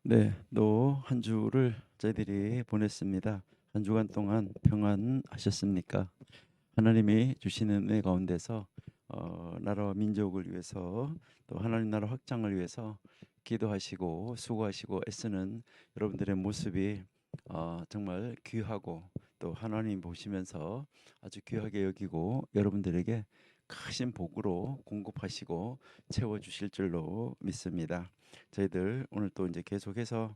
네, 또 한 주를 저희들이 보냈습니다. 한 주간 동안 평안하셨습니까? 하나님이 주시는 은혜 가운데서 나라와 민족을 위해서 또 하나님 나라 확장을 위해서 기도하시고 수고하시고 애쓰는 여러분들의 모습이 정말 귀하고 또 하나님 보시면서 아주 귀하게 여기고 여러분들에게 크신 복으로 공급하시고 채워 주실 줄로 믿습니다. 저희들 오늘 또 이제 계속해서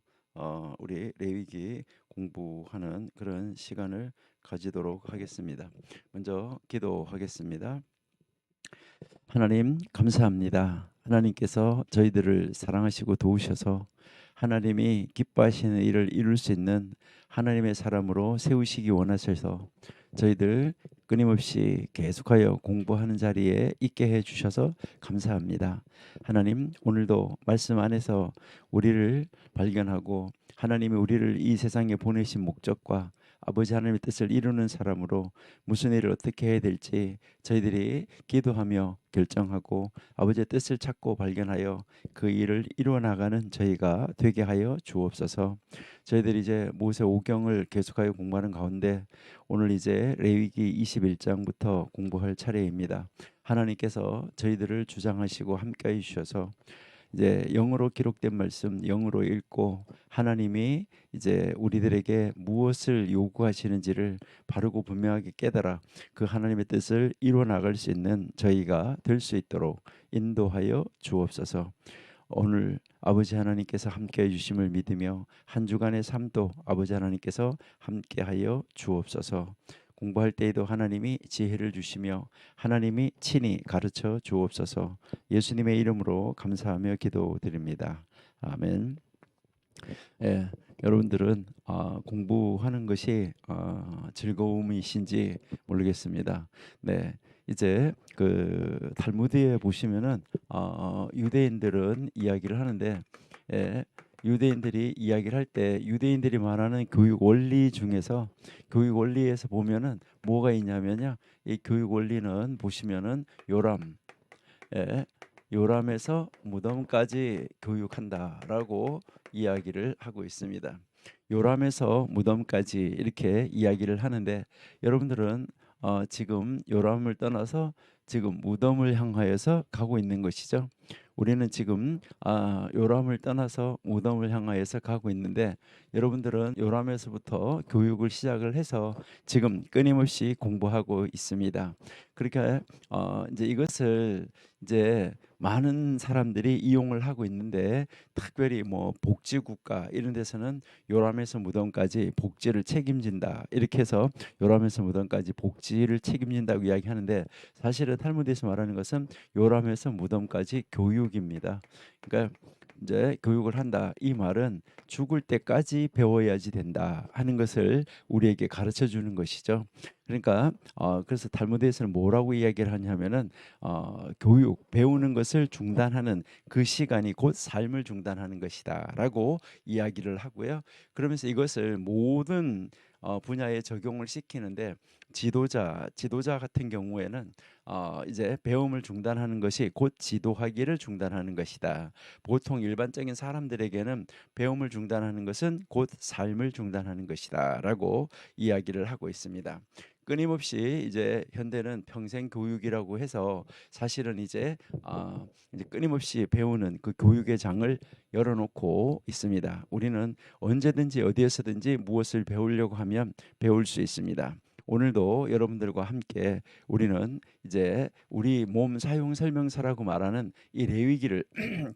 우리 레위기 공부하는 그런 시간을 가지도록 하겠습니다. 먼저 기도하겠습니다. 하나님 감사합니다. 하나님께서 저희들을 사랑하시고 도우셔서 하나님이 기뻐하시는 일을 이룰 수 있는 하나님의 사람으로 세우시기 원하셔서 저희들 끊임없이 계속하여 공부하는 자리에 있게 해 주셔서 감사합니다. 하나님 오늘도 말씀 안에서 우리를 발견하고 하나님이 우리를 이 세상에 보내신 목적과 아버지 하나님의 뜻을 이루는 사람으로 무슨 일을 어떻게 해야 될지 저희들이 기도하며 결정하고 아버지의 뜻을 찾고 발견하여 그 일을 이루어 나가는 저희가 되게 하여 주옵소서. 저희들이 이제 모세 오경을 계속하여 공부하는 가운데 오늘 이제 레위기 21장부터 공부할 차례입니다. 하나님께서 저희들을 주장하시고 함께해 주셔서 이제 영어로 기록된 말씀 영어로 읽고 하나님이 이제 우리들에게 무엇을 요구하시는지를 바르고 분명하게 깨달아 그 하나님의 뜻을 이루어 나갈 수 있는 저희가 될 수 있도록 인도하여 주옵소서. 오늘 아버지 하나님께서 함께해 주심을 믿으며 한 주간의 삶도 아버지 하나님께서 함께하여 주옵소서. 공부할 때에도 하나님이 지혜를 주시며 하나님이 친히 가르쳐 주옵소서. 예수님의 이름으로 감사하며 기도드립니다. 아멘. 예, 여러분들은 공부하는 것이 즐거움이신지 모르겠습니다. 네, 이제 그 탈무드에 보시면은 유대인들은 이야기를 하는데 예, 유대인들이 이야기를 할 때 유대인들이 말하는 교육 원리 중에서 교육 원리에서 보면은 뭐가 있냐면요, 이 교육 원리는 보시면은 요람, 예, 요람에서 무덤까지 교육한다라고 이야기를 하고 있습니다. 요람에서 무덤까지 이렇게 이야기를 하는데 여러분들은 지금 요람을 떠나서 지금 무덤을 향하여서 가고 있는 것이죠. 우리는 지금 요람을 떠나서 무덤을 향하여서 가고 있는데 여러분들은 요람에서부터 교육을 시작을 해서 지금 끊임없이 공부하고 있습니다. 그러니까 이제 이것을 이제 많은 사람들이 이용을 하고 있는데 특별히 뭐 복지국가 이런 데서는 요람에서 무덤까지 복지를 책임진다 이렇게 해서 요람에서 무덤까지 복지를 책임진다고 이야기하는데 사실은 탈무드에서 말하는 것은 요람에서 무덤까지 교육입니다. 그러니까 이제 교육을 한다 이 말은 죽을 때까지 배워야지 된다 하는 것을 우리에게 가르쳐 주는 것이죠. 그러니까 그래서 탈무드에서는 뭐라고 이야기를 하냐면은 교육 배우는 것을 중단하는 그 시간이 곧 삶을 중단하는 것이다라고 이야기를 하고요. 그러면서 이것을 모든 분야에 적용을 시키는데 지도자 같은 경우에는 이제 배움을 중단하는 것이 곧 지도하기를 중단하는 것이다. 보통 일반적인 사람들에게는 배움을 중단하는 것은 곧 삶을 중단하는 것이다라고 이야기를 하고 있습니다. 끊임없이 이제 현대는 평생 교육이라고 해서 사실은 이제 끊임없이 배우는 그 교육의 장을 열어놓고 있습니다. 우리는 언제든지 어디에서든지 무엇을 배우려고 하면 배울 수 있습니다. 오늘도 여러분들과 함께 우리는 이제 우리 몸 사용 설명서라고 말하는 이 레위기를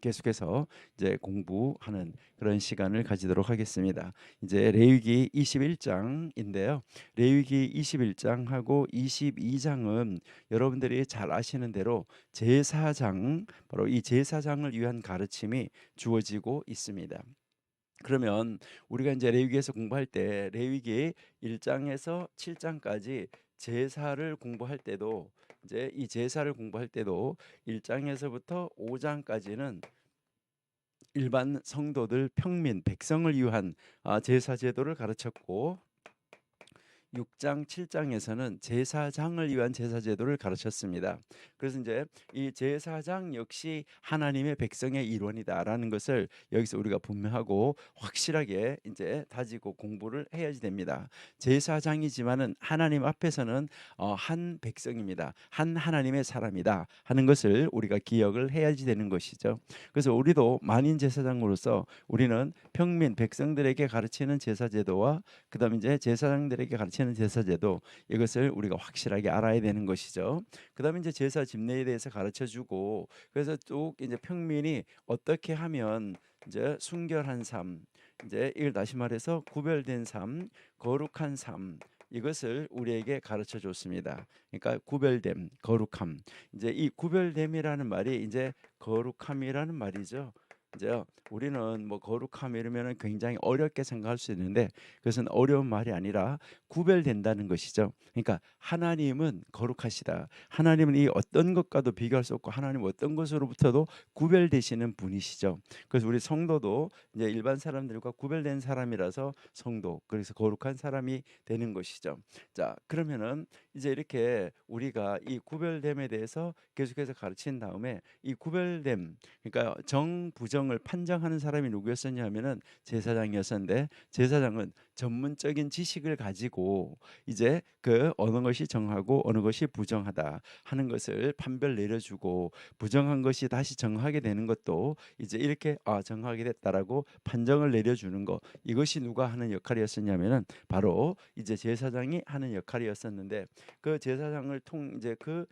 계속해서 이제 공부하는 그런 시간을 가지도록 하겠습니다. 이제 레위기 21장인데요. 레위기 21장하고 22장은 여러분들이 잘 아시는 대로 제사장, 바로 이 제사장을 위한 가르침이 주어지고 있습니다. 그러면 우리가 이제 레위기에서 공부할 때 레위기 1장에서 7장까지 제사를 공부할 때도 이제 이 제사를 공부할 때도 1장에서부터 5장까지는 일반 성도들 평민 백성을 위한 제사 제도를 가르쳤고 6장 7장에서는 제사장을 위한 제사 제도를 가르쳤습니다. 그래서 이제 이 제사장 역시 하나님의 백성의 일원이다라는 것을 여기서 우리가 분명하고 확실하게 이제 다지고 공부를 해야지 됩니다. 제사장이지만은 하나님 앞에서는 한 백성입니다. 한 하나님의 사람이다 하는 것을 우리가 기억을 해야지 되는 것이죠. 그래서 우리도 만인 제사장으로서 우리는 평민 백성들에게 가르치는 제사 제도와 그다음 이제 제사장들에게 가르치는 제사 제도, 이것을 우리가 확실하게 알아야 되는 것이죠. 그다음에 이제 제사 집례에 대해서 가르쳐 주고, 그래서 쭉 이제 평민이 어떻게 하면 이제 순결한 삶, 이제 이걸 다시 말해서 구별된 삶, 거룩한 삶, 이것을 우리에게 가르쳐 줬습니다. 그러니까 구별됨, 거룩함. 이제 이 구별됨이라는 말이 이제 거룩함이라는 말이죠. 이제 우리는 뭐 거룩함 이러면은 굉장히 어렵게 생각할 수 있는데, 그것은 어려운 말이 아니라 구별된다는 것이죠. 그러니까 하나님은 거룩하시다. 하나님은 이 어떤 것과도 비교할 수 없고 하나님 어떤 것으로부터도 구별되시는 분이시죠. 그래서 우리 성도도 이제 일반 사람들과 구별된 사람이라서 성도, 그래서 거룩한 사람이 되는 것이죠. 자, 그러면은 이제 이렇게 우리가 이 구별됨에 대해서 계속해서 가르친 다음에, 이 구별됨, 그러니까 정부정을 판정하는 사람이 누구였었냐 하면은 제사장이었었는데, 제사장은 전문적인 지식을 가지고 이제 그 어느 것이 정하고 어느 것이 부정하다 하는 것을 판별 내려주고, 부정한 것이 다시 정하게 되는 것도 이제 이렇게 정하게 됐다라고 판정을 내려주는 것, 이것이 누가 하는 역할이었었냐면은 바로 이제 제사장이 하는 역할이었었는데, 그 제사장을 이제 그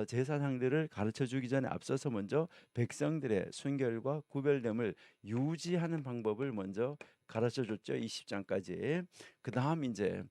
제사장들을 가르쳐 주기 전에 앞서서 먼저 백성들의 순결과 구별됨을 유지하는 방법을 먼저 가르쳐 줬죠. 20장까지. 그다음 이제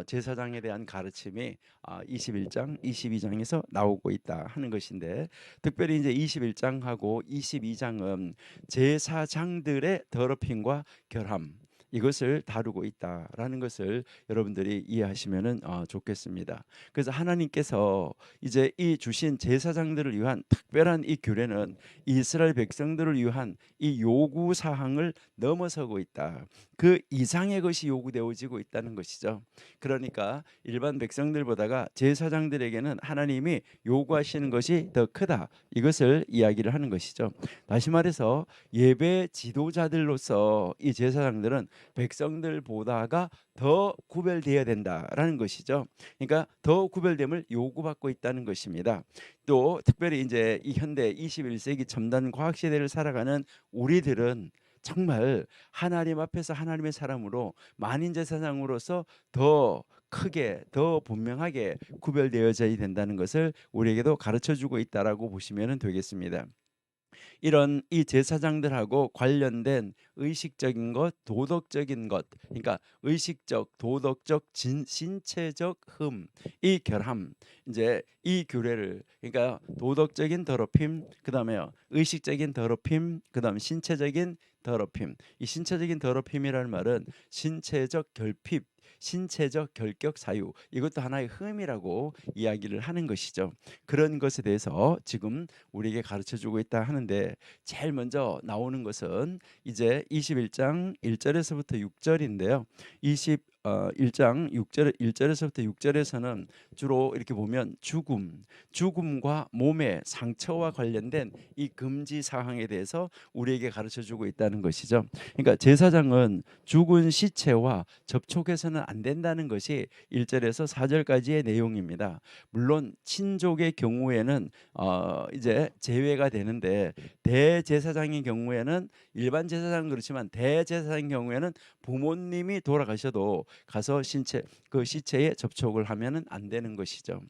제사장에 대한 가르침이 21장, 22장에서 나오고 있다 하는 것인데, 특별히 이제 21장하고 22장은 제사장들의 더럽힘과 결함, 이것을 다루고 있다라는 것을 여러분들이 이해하시면은 좋겠습니다. 그래서 하나님께서 이제 이 주신 제사장들을 위한 특별한 이 규례는 이스라엘 백성들을 위한 이 요구 사항을 넘어서고 있다. 그 이상의 것이 요구되어지고 있다는 것이죠. 그러니까 일반 백성들보다가 제사장들에게는 하나님이 요구하시는 것이 더 크다, 이것을 이야기를 하는 것이죠. 다시 말해서 예배 지도자들로서 이 제사장들은 백성들보다가 더 구별되어야 된다라는 것이죠. 그러니까 더 구별됨을 요구받고 있다는 것입니다. 또 특별히 이제 이 현대 21세기 첨단 과학 시대를 살아가는 우리들은 정말 하나님 앞에서 하나님의 사람으로 만인 제사장으로서 더 크게, 더 분명하게 구별되어져야 된다는 것을 우리에게도 가르쳐 주고 있다라고 보시면 되겠습니다. 이런 이 제사장들하고 관련된 의식적인 것, 도덕적인 것, 그러니까 의식적, 도덕적, 신체적 흠, 이 결함, 이제 이 규례를, 그러니까 도덕적인 더럽힘, 그다음에요 의식적인 더럽힘, 그다음 신체적인 더럽힘. 이 신체적인 더럽힘이라는 말은 신체적 결핍, 신체적 결격 사유, 이것도 하나의 흠이라고 이야기를 하는 것이죠. 그런 것에 대해서 지금 우리에게 가르쳐 주고 있다 하는데, 제일 먼저 나오는 것은 이제 21장 1절에서부터 6절인데요. 1장 6절 1절에서부터 6절에서는 주로 이렇게 보면 죽음과 몸의 상처와 관련된 이 금지 사항에 대해서 우리에게 가르쳐 주고 있다는 것이죠. 그러니까 제사장은 죽은 시체와 접촉해서는 안 된다는 것이 1절에서 4절까지의 내용입니다. 물론 친족의 경우에는 이제 제외가 되는데, 대제사장의 경우에는, 일반 제사장은 그렇지만 대제사장의 경우에는 부모님이 돌아가셔도 가서 그 시체에 접촉을 하면은 안 되는 것이죠.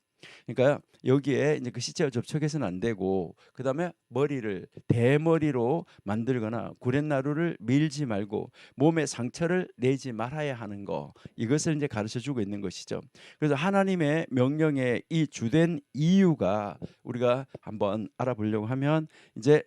그러니까 여기에 이제 그 시체와 접촉해서는 안 되고, 그다음에 머리를 대머리로 만들거나 구렛나루를 밀지 말고 몸에 상처를 내지 말아야 하는 거, 이것을 이제 가르쳐 주고 있는 것이죠. 그래서 하나님의 명령의 이 주된 이유가 우리가 한번 알아보려고 하면, 이제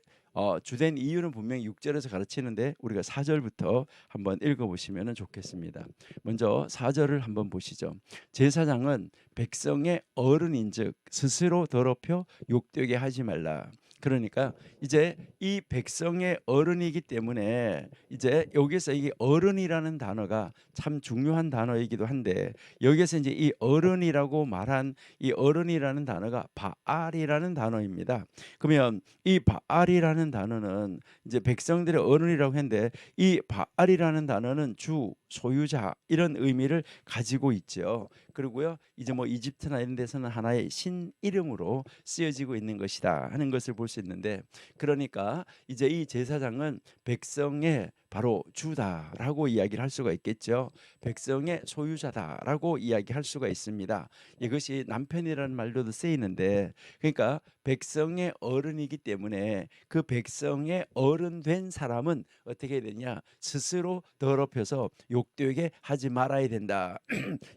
주된 이유는 분명히 6절에서 가르치는데 우리가 4절부터 한번 읽어보시면 좋겠습니다. 먼저 4절을 한번 보시죠. 제사장은 백성의 어른인즉 스스로 더럽혀 욕되게 하지 말라. 그러니까 이제 이 백성의 어른이기 때문에 이제 여기서 이 어른이라는 단어가 참 중요한 단어이기도 한데, 여기서 이제 이 어른이라고 말한 이 어른이라는 단어가 바알이라는 단어입니다. 그러면 이 바알이라는 단어는 이제 백성들의 어른이라고 했는데, 이 바알이라는 단어는 주, 소유자 이런 의미를 가지고 있죠. 그리고요, 이제 뭐 이집트나 이런 데서는 하나의 신 이름으로 쓰여지고 있는 것이다 하는 것을 볼 수 있는데, 그러니까 이제 이 제사장은 백성의 바로 주다라고 이야기를 할 수가 있겠죠. 백성의 소유자다라고 이야기할 수가 있습니다. 이것이 남편이라는 말로도 쓰이는데, 그러니까 백성의 어른이기 때문에 그 백성의 어른 된 사람은 어떻게 해야 되냐, 스스로 더럽혀서 욕되게 하지 말아야 된다.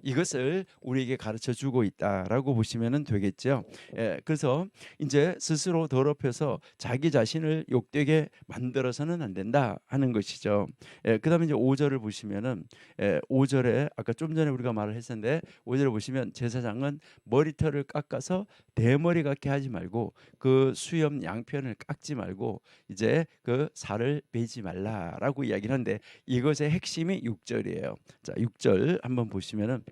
이것을 우리에게 가르쳐 주고 있다라고 보시면 되겠죠. 그래서 이제 스스로 더럽혀서 자기 자신을 욕되게 만들어서는 안 된다 하는 것이죠. 그다음에 이제 5절을 보시면은 5절에 아까 좀 전에 우리가 말을 했었는데, 5절을 보시면 제사장은 머리털을 깎아서 대머리 같게 하지 말고 그 수염 양편을 깎지 말고 이제 그 살을 베지 말라라고 이야기를 하는데, 이것의 핵심이 6절이에요. 자, 6절 한번 보시면은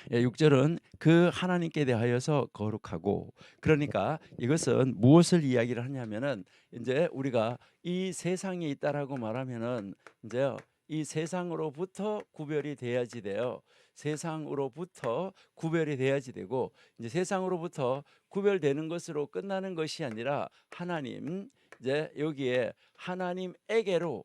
6절은 그 하나님께 대하여서 거룩하고, 그러니까 이것은 무엇을 이야기를 하냐면은 이제 우리가 이 세상에 있다라고 말하면은 이제 이 세상으로부터 구별이 돼야지 돼요. 세상으로부터 구별이 돼야지 되고, 이제 세상으로부터 구별되는 것으로 끝나는 것이 아니라 하나님, 이제 여기에 하나님에게로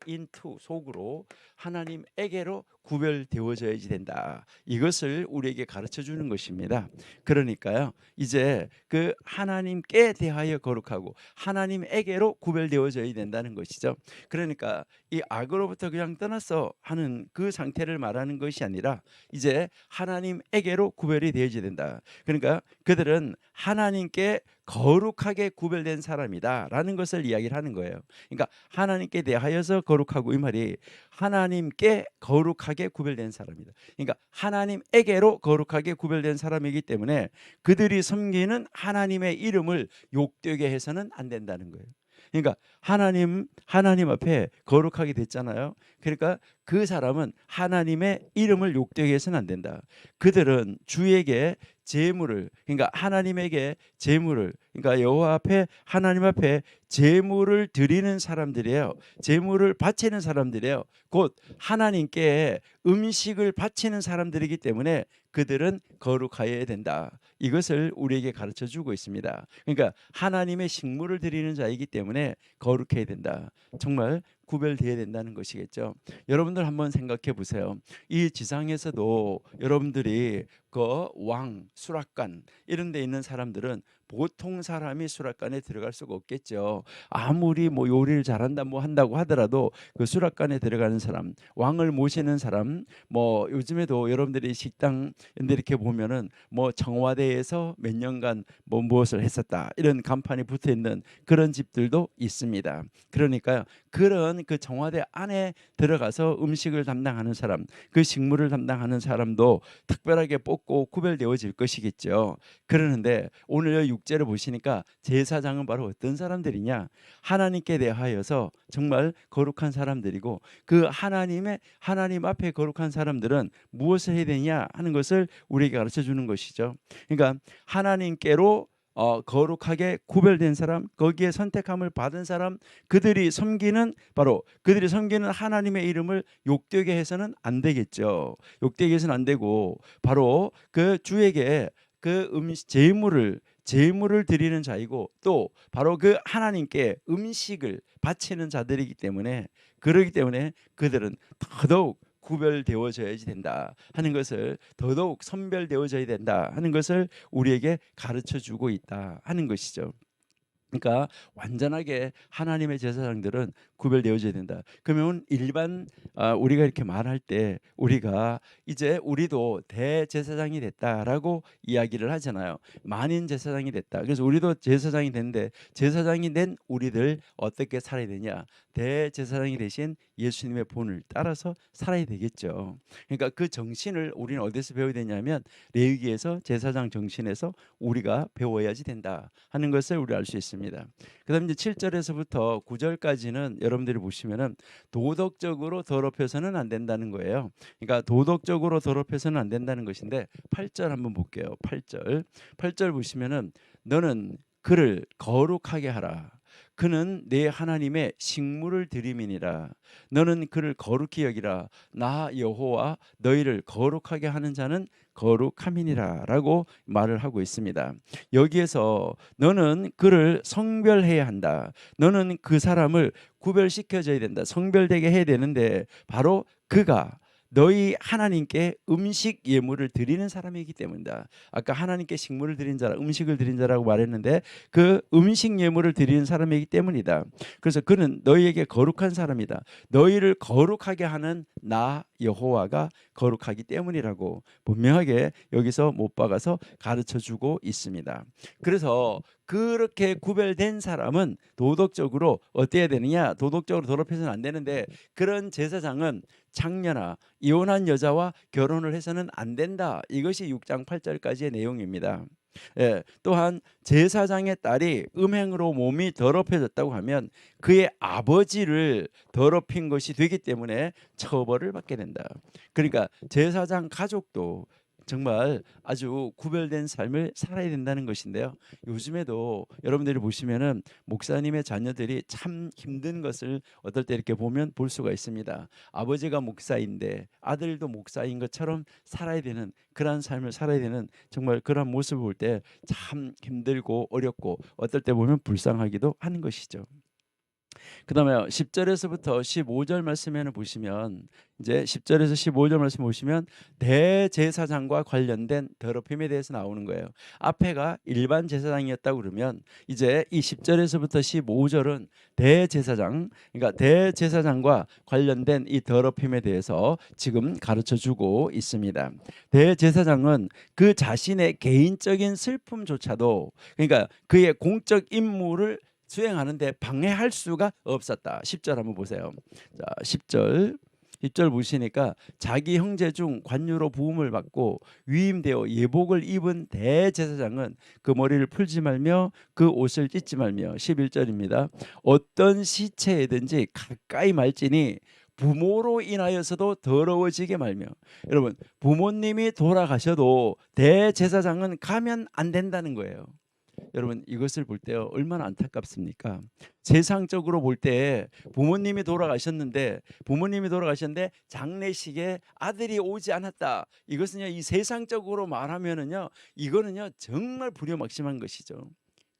into 속으로 하나님에게로 구별되어져야지 된다. 이것을 우리에게 가르쳐 주는 것입니다. 그러니까요, 이제 그 하나님께 대하여 거룩하고 하나님에게로 구별되어져야 된다는 것이죠. 그러니까 이 악으로부터 그냥 떠나서 하는 그 상태를 말하는 것이 아니라 이제 하나님에게로 구별이 되어져야 된다. 그러니까 그들은 하나님께 거룩하게 구별된 사람이다라는 것을 이야기를 하는 거예요. 그러니까 하나님께 대하여서 거룩하고, 이 말이 하나님께 거룩하게 구별된 사람이다. 그러니까 하나님에게로 거룩하게 구별된 사람이기 때문에 그들이 섬기는 하나님의 이름을 욕되게 해서는 안 된다는 거예요. 그러니까 하나님 앞에 거룩하게 됐잖아요. 그러니까 그 사람은 하나님의 이름을 욕되게 해서는 안 된다. 그들은 주에게 제물을, 그러니까 하나님에게 제물을, 그러니까 여호와 앞에, 하나님 앞에 제물을 드리는 사람들이에요. 제물을 바치는 사람들이에요. 곧 하나님께 음식을 바치는 사람들이기 때문에 그들은 거룩하여야 된다. 이것을 우리에게 가르쳐 주고 있습니다. 그러니까 하나님의 식물을 드리는 자이기 때문에 거룩해야 된다. 정말 구별되어야 된다는 것이겠죠. 여러분들 한번 생각해 보세요. 이 지상에서도 여러분들이 그 왕, 수락관 이런 데 있는 사람들은 보통 사람이 수락관에 들어갈 수가 없겠죠. 아무리 뭐 요리를 잘한다 뭐 한다고 하더라도 그 수락관에 들어가는 사람, 왕을 모시는 사람, 뭐 요즘에도 여러분들이 식당 이렇게 보면은 뭐 청와대에서 몇 년간 뭐 무엇을 했었다 이런 간판이 붙어 있는 그런 집들도 있습니다. 그러니까요, 그런 그 청와대 안에 들어가서 음식을 담당하는 사람, 그 식물을 담당하는 사람도 특별하게 뽑고 구별되어질 것이겠죠. 그러는데 오늘 6절을 보시니까 제사장은 바로 어떤 사람들이냐, 하나님께 대하여서 정말 거룩한 사람들이고, 그 하나님 앞에 거룩한 사람들은 무엇을 해야 되냐 하는 것을 우리에게 가르쳐 주는 것이죠. 그러니까 하나님께로 거룩하게 구별된 사람, 거기에 선택함을 받은 사람, 그들이 섬기는 하나님의 이름을 욕되게 해서는 안 되겠죠. 욕되게 해서는 안 되고, 바로 그 주에게 그 제물을 드리는 자이고, 또 바로 그 하나님께 음식을 바치는 자들이기 때문에, 그러기 때문에 그들은 더더욱 구별되어져야지 된다 하는 것을, 더더욱 선별되어져야 된다 하는 것을 우리에게 가르쳐 주고 있다 하는 것이죠. 그러니까 완전하게 하나님의 제사장들은 구별되어져야 된다. 그러면 일반 우리가 이렇게 말할 때 우리가 이제 우리도 대제사장이 됐다라고 이야기를 하잖아요. 만인 제사장이 됐다. 그래서 우리도 제사장이 됐는데 제사장이 된 우리들 어떻게 살아야 되냐? 대제사장이 되신 예수님의 본을 따라서 살아야 되겠죠. 그러니까 그 정신을 우리는 어디서 배워야 되냐면 레위기에서 제사장 정신에서 우리가 배워야지 된다 하는 것을 우리 알 수 있습니다. 그다음 이제 7절에서부터 9절까지는 여러분들이 보시면은 도덕적으로 더럽혀서는 안 된다는 거예요. 그러니까 도덕적으로 더럽혀서는 안 된다는 것인데 8절 한번 볼게요. 8절. 8절 보시면은 너는 그를 거룩하게 하라. 그는 내 하나님의 식물을 드림이니라. 너는 그를 거룩히 여기라. 나 여호와 너희를 거룩하게 하는 자는 거룩함이니라라고 말을 하고 있습니다. 여기에서 너는 그를 성별해야 한다. 너는 그 사람을 구별시켜줘야 된다. 성별되게 해야 되는데 바로 그가 너희 하나님께 음식 예물을 드리는 사람이기 때문이다. 아까 하나님께 식물을 드린 자라 음식을 드린 자라고 말했는데 그 음식 예물을 드리는 사람이기 때문이다. 그래서 그는 너희에게 거룩한 사람이다. 너희를 거룩하게 하는 나 여호와가 거룩하기 때문이라고 분명하게 여기서 못 박아서 가르쳐주고 있습니다. 그래서 그렇게 구별된 사람은 도덕적으로 어때야 되느냐? 도덕적으로 더럽혀서는 안 되는데 그런 제사장은 창녀나 이혼한 여자와 결혼을 해서는 안 된다. 이것이 6장 8절까지의 내용입니다. 예, 또한 제사장의 딸이 음행으로 몸이 더럽혀졌다고 하면 그의 아버지를 더럽힌 것이 되기 때문에 처벌을 받게 된다. 그러니까 제사장 가족도 정말 아주 구별된 삶을 살아야 된다는 것인데요. 요즘에도 여러분들이 보시면은 목사님의 자녀들이 참 힘든 것을 어떨 때 이렇게 보면 볼 수가 있습니다. 아버지가 목사인데 아들도 목사인 것처럼 살아야 되는 그러한 삶을 살아야 되는 정말 그런 모습을 볼 때 참 힘들고 어렵고 어떨 때 보면 불쌍하기도 하는 것이죠. 그다음에 10절에서부터 15절 말씀에는 보시면 이제 10절에서 15절 말씀 보시면 대제사장과 관련된 더럽힘에 대해서 나오는 거예요. 앞에가 일반 제사장이었다고 그러면 이제 이 10절에서부터 15절은 대제사장, 그러니까 대제사장과 관련된 이 더럽힘에 대해서 지금 가르쳐 주고 있습니다. 대제사장은 그 자신의 개인적인 슬픔조차도 그러니까 그의 공적 임무를 수행하는데 방해할 수가 없었다. 10절 한번 보세요. 자, 10절 보시니까 자기 형제 중 관유로 부음을 받고 위임되어 예복을 입은 대제사장은 그 머리를 풀지 말며 그 옷을 찢지 말며 11절입니다. 어떤 시체에든지 가까이 말지니 부모로 인하여서도 더러워지게 말며 여러분 부모님이 돌아가셔도 대제사장은 가면 안 된다는 거예요. 여러분 이것을 볼 때요 얼마나 안타깝습니까? 세상적으로 볼 때 부모님이 돌아가셨는데 장례식에 아들이 오지 않았다. 이것은요 이 세상적으로 말하면은요 이거는요 정말 불효막심한 것이죠.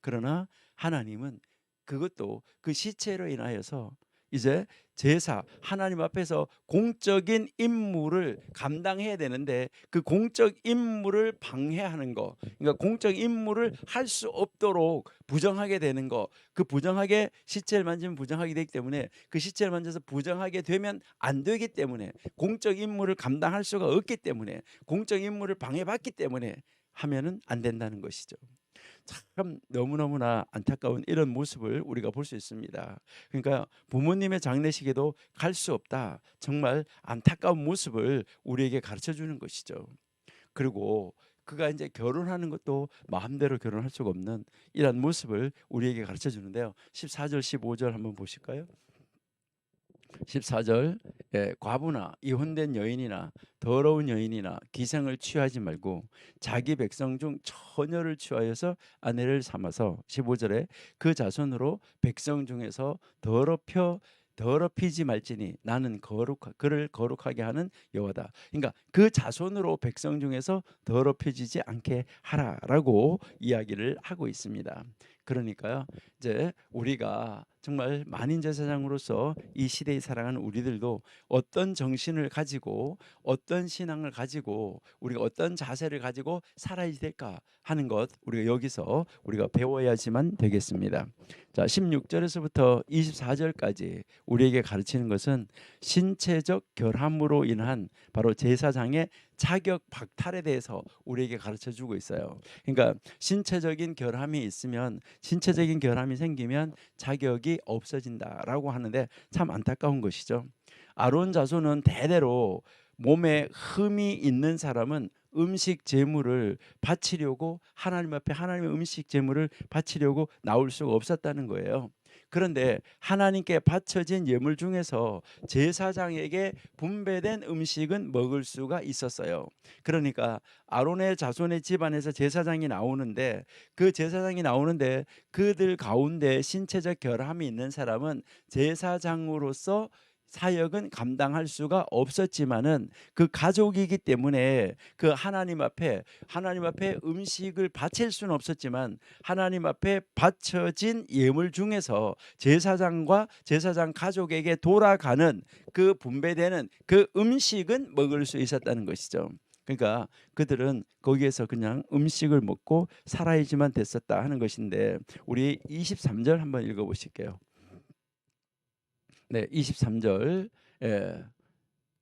그러나 하나님은 그것도 그 시체로 인하여서 이제 제사 하나님 앞에서 공적인 임무를 감당해야 되는데 그 공적 임무를 방해하는 거 그러니까 공적 임무를 할 수 없도록 부정하게 되는 거 그 부정하게 시체를 만지면 부정하게 되기 때문에 그 시체를 만져서 부정하게 되면 안 되기 때문에 공적 임무를 감당할 수가 없기 때문에 공적 임무를 방해받기 때문에 하면은 안 된다는 것이죠. 참 너무너무나 안타까운 이런 모습을 우리가 볼 수 있습니다. 그러니까 부모님의 장례식에도 갈 수 없다. 정말 안타까운 모습을 우리에게 가르쳐 주는 것이죠. 그리고 그가 이제 결혼하는 것도 마음대로 결혼할 수가 없는 이런 모습을 우리에게 가르쳐 주는데요. 14절 15절 한번 보실까요? 14절 과부나 이혼된 여인이나 더러운 여인이나 기생을 취하지 말고 자기 백성 중 처녀를 취하여서 아내를 삼아서 15절에 그 자손으로 백성 중에서 더럽히지 말지니 나는 그를 거룩하게 하는 여호와다. 그러니까 그 자손으로 백성 중에서 더럽혀지지 않게 하라라고 이야기를 하고 있습니다. 그러니까요. 이제 우리가 정말 만인 제사장으로서 이 시대에 살아가는 우리들도 어떤 정신을 가지고 어떤 신앙을 가지고 우리가 어떤 자세를 가지고 살아야 될까 하는 것 우리가 여기서 우리가 배워야지만 되겠습니다. 자, 16절에서부터 24절까지 우리에게 가르치는 것은 신체적 결함으로 인한 바로 제사장의 자격 박탈에 대해서 우리에게 가르쳐 주고 있어요. 그러니까 신체적인 결함이 있으면 신체적인 결함이 생기면 자격이 없어진다라고 하는데 참 안타까운 것이죠. 아론 자손은 대대로 몸에 흠이 있는 사람은 음식 제물을 바치려고 하나님 앞에 하나님의 음식 제물을 바치려고 나올 수가 없었다는 거예요. 그런데 하나님께 바쳐진 예물 중에서 제사장에게 분배된 음식은 먹을 수가 있었어요. 그러니까 아론의 자손의 집안에서 제사장이 나오는데 그 제사장이 나오는데 그들 가운데 신체적 결함이 있는 사람은 제사장으로서 사역은 감당할 수가 없었지만은 그 가족이기 때문에 그 하나님 앞에 음식을 바칠 수는 없었지만 하나님 앞에 바쳐진 예물 중에서 제사장과 제사장 가족에게 돌아가는 그 분배되는 그 음식은 먹을 수 있었다는 것이죠. 그러니까 그들은 거기에서 그냥 음식을 먹고 살아야지만 됐었다 하는 것인데 우리 23절 한번 읽어보실게요. 네, 23절. 예,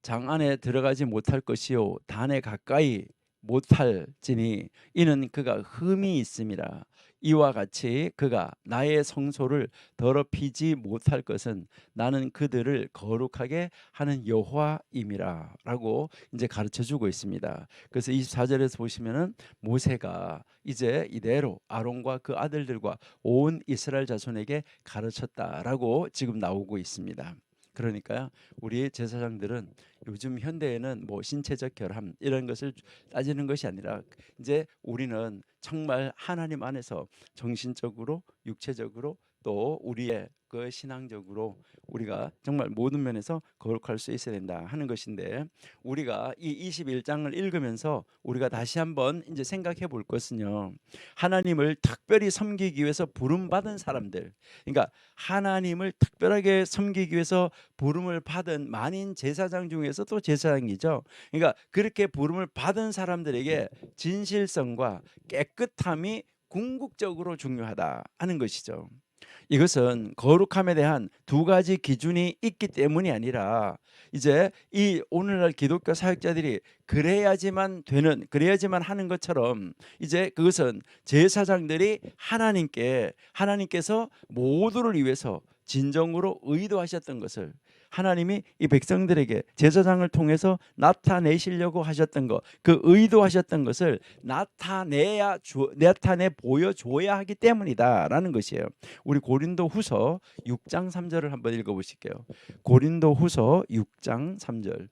장 안에 들어가지 못할 것이요 단에 가까이 못할지니 이는 그가 흠이 있음이라. 이와 같이 그가 나의 성소를 더럽히지 못할 것은 나는 그들을 거룩하게 하는 여호와임이라 라고 이제 가르쳐 주고 있습니다. 그래서 24절에서 보시면은 모세가 이제 이대로 아론과 그 아들들과 온 이스라엘 자손에게 가르쳤다라고 지금 나오고 있습니다. 그러니까요, 우리 제사장들은 요즘 현대에는 뭐 신체적 결함 이런 것을 따지는 것이 아니라 이제 우리는 정말 하나님 안에서 정신적으로 육체적으로 또 우리의 그 신앙적으로 우리가 정말 모든 면에서 거룩할 수 있어야 된다 하는 것인데 우리가 이 21장을 읽으면서 우리가 다시 한번 이제 생각해 볼 것은요, 하나님을 특별히 섬기기 위해서 부름 받은 사람들, 그러니까 하나님을 특별하게 섬기기 위해서 부름을 받은 만인 제사장 중에서 또 제사장이죠. 그러니까 그렇게 부름을 받은 사람들에게 진실성과 깨끗함이 궁극적으로 중요하다 하는 것이죠. 이것은 거룩함에 대한 두 가지 기준이 있기 때문이 아니라 이제 이 오늘날 기독교 사역자들이 그래야지만 하는 것처럼 이제 그것은 제사장들이 하나님께서 모두를 위해서 진정으로 의도하셨던 것을 하나님이 이 백성들에게 제사장을 통해서 나타내시려고 하셨던 것, 그 의도하셨던 것을 나타내 보여줘야 하기 때문이다라는 것이에요. 우리 고린도후서 6장 3절을 한번 읽어보실게요. 고린도후서 6장 3절.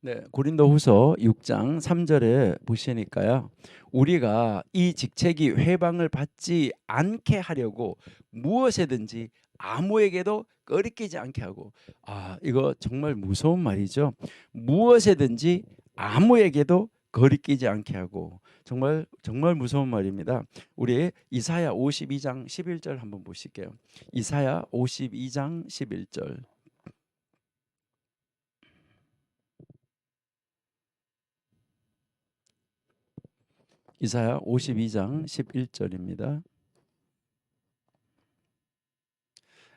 네, 고린도후서 6장 3절에 보시니까요, 우리가 이 직책이 회방을 받지 않게 하려고 무엇이든지 아무에게도 꺼리끼지 않게 하고, 이거 정말 무서운 말이죠. 무엇이든지 아무에게도 거리끼지 않게 하고, 정말 정말 무서운 말입니다. 우리 이사야 52장 11절 한번 보실게요. 이사야 52장 11절. 이사야 52장 11절입니다.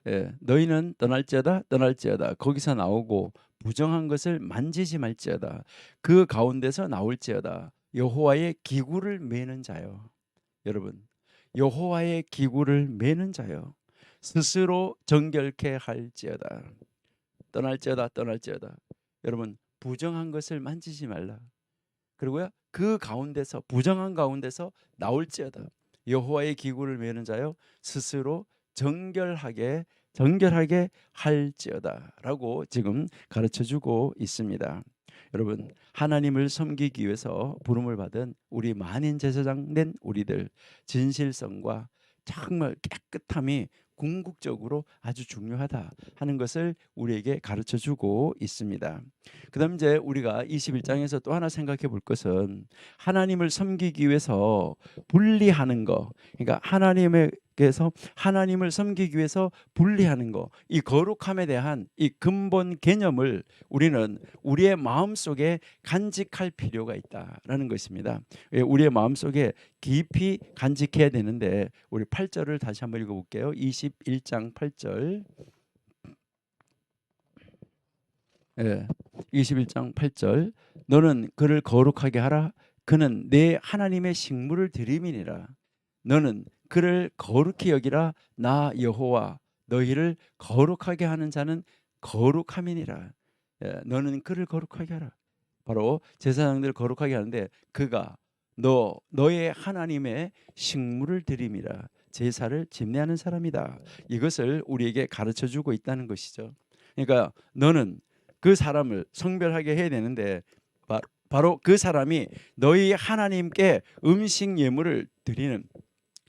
예, 너희는 떠날지어다 거기서 나오고 부정한 것을 만지지 말지어다 그 가운데서 나올지어다 여호와의 기구를 매는 자요. 여러분, 여호와의 기구를 매는 자요 스스로 정결케 할지어다. 떠날지어다. 여러분, 부정한 것을 만지지 말라. 그리고요, 그 가운데서 부정한 가운데서 나올지어다 여호와의 기구를 매는 자요 스스로 정결하게 할지어다라고 지금 가르쳐 주고 있습니다. 여러분, 하나님을 섬기기 위해서 부름을 받은 우리 만인 제사장 된 우리들, 진실성과 정말 깨끗함이 궁극적으로 아주 중요하다 하는 것을 우리에게 가르쳐 주고 있습니다. 그다음 이제 우리가 21장에서 또 하나 생각해 볼 것은 하나님을 섬기기 위해서 분리하는 거. 그러니까 하나님을 섬기기 위해서 분리하는 거. 이 거룩함에 대한 이 근본 개념을 우리는 우리의 마음속에 간직할 필요가 있다라는 것입니다. 우리의 마음속에 깊이 간직해야 되는데 우리 8절을 다시 한번 읽어 볼게요. 21장 8절. 21장 8절. 너는 그를 거룩하게 하라. 그는 내 하나님의 식물을 드림이니라. 너는 그를 거룩히 여기라. 나 여호와 너희를 거룩하게 하는 자는 거룩함이니라. 너는 그를 거룩하게 하라. 바로 제사장들을 거룩하게 하는데 그가 너의 하나님의 식물을 드림이라. 제사를 집례하는 사람이다. 이것을 우리에게 가르쳐 주고 있다는 것이죠. 그러니까 너는 그 사람을 성별하게 해야 되는데 바로 그 사람이 너희 하나님께 음식 예물을 드리는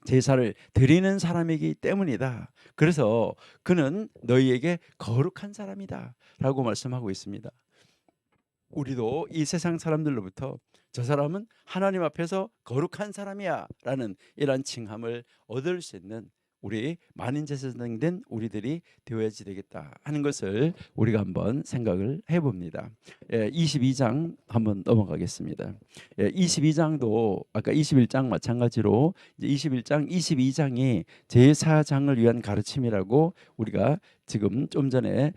제사를 드리는 사람이기 때문이다. 그래서 그는 너희에게 거룩한 사람이다 라고 말씀하고 있습니다. 우리도 이 세상 사람들로부터 저 사람은 하나님 앞에서 거룩한 사람이야 라는 이러한 칭함을 얻을 수 있는 우리 만인 제사장 된 우리들이 되어야지 되겠다 하는 것을 우리가 한번 생각을 해봅니다. 22장 한번 넘어가겠습니다. 22장도 아까 21장 마찬가지로 이제 21장, 22장이 제사장을 위한 가르침이라고 우리가 지금 좀 전에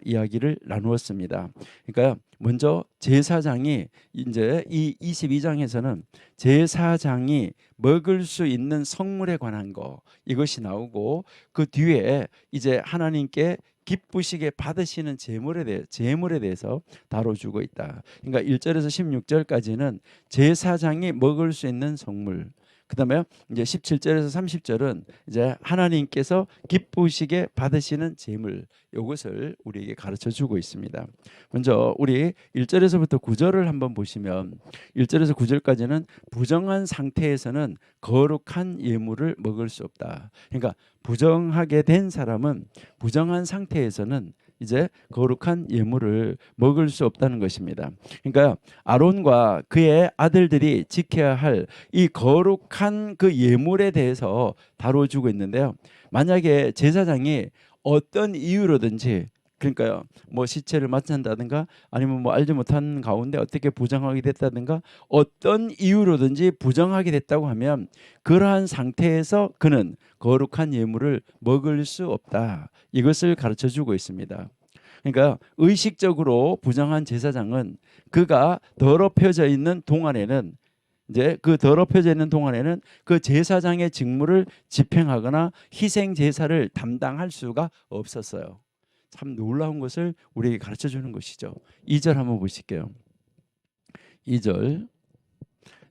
이야기를 나누었습니다. 그러니까 먼저 제사장이 이제 이 22장에서는 제사장이 먹을 수 있는 성물에 관한 거 이것이 나오고 그 뒤에 이제 하나님께 기쁘시게 받으시는 제물에 대해서 다뤄주고 있다. 그러니까 1절에서 16절까지는 제사장이 먹을 수 있는 성물. 그다음에 이제 17절에서 30절은 이제 하나님께서 기쁘시게 받으시는 제물 이것을 우리에게 가르쳐 주고 있습니다. 먼저 우리 1절에서부터 9절을 한번 보시면 1절에서 9절까지는 부정한 상태에서는 거룩한 예물을 먹을 수 없다. 그러니까 부정하게 된 사람은 부정한 상태에서는 이제 거룩한 예물을 먹을 수 없다는 것입니다. 그러니까 아론과 그의 아들들이 지켜야 할 이 거룩한 그 예물에 대해서 다뤄주고 있는데요. 만약에 제사장이 어떤 이유로든지 그러니까요, 뭐 시체를 맞춘다든가 아니면 뭐 알지 못한 가운데 어떻게 부정하게 됐다든가 어떤 이유로든지 부정하게 됐다고 하면 그러한 상태에서 그는 거룩한 예물을 먹을 수 없다. 이것을 가르쳐 주고 있습니다. 그러니까 의식적으로 부정한 제사장은 그가 더럽혀져 있는 동안에는 이제 그 더럽혀져 있는 동안에는 그 제사장의 직무를 집행하거나 희생 제사를 담당할 수가 없었어요. 참 놀라운 것을 우리에게 가르쳐 주는 것이죠. 2절 한번 보실게요. 2절.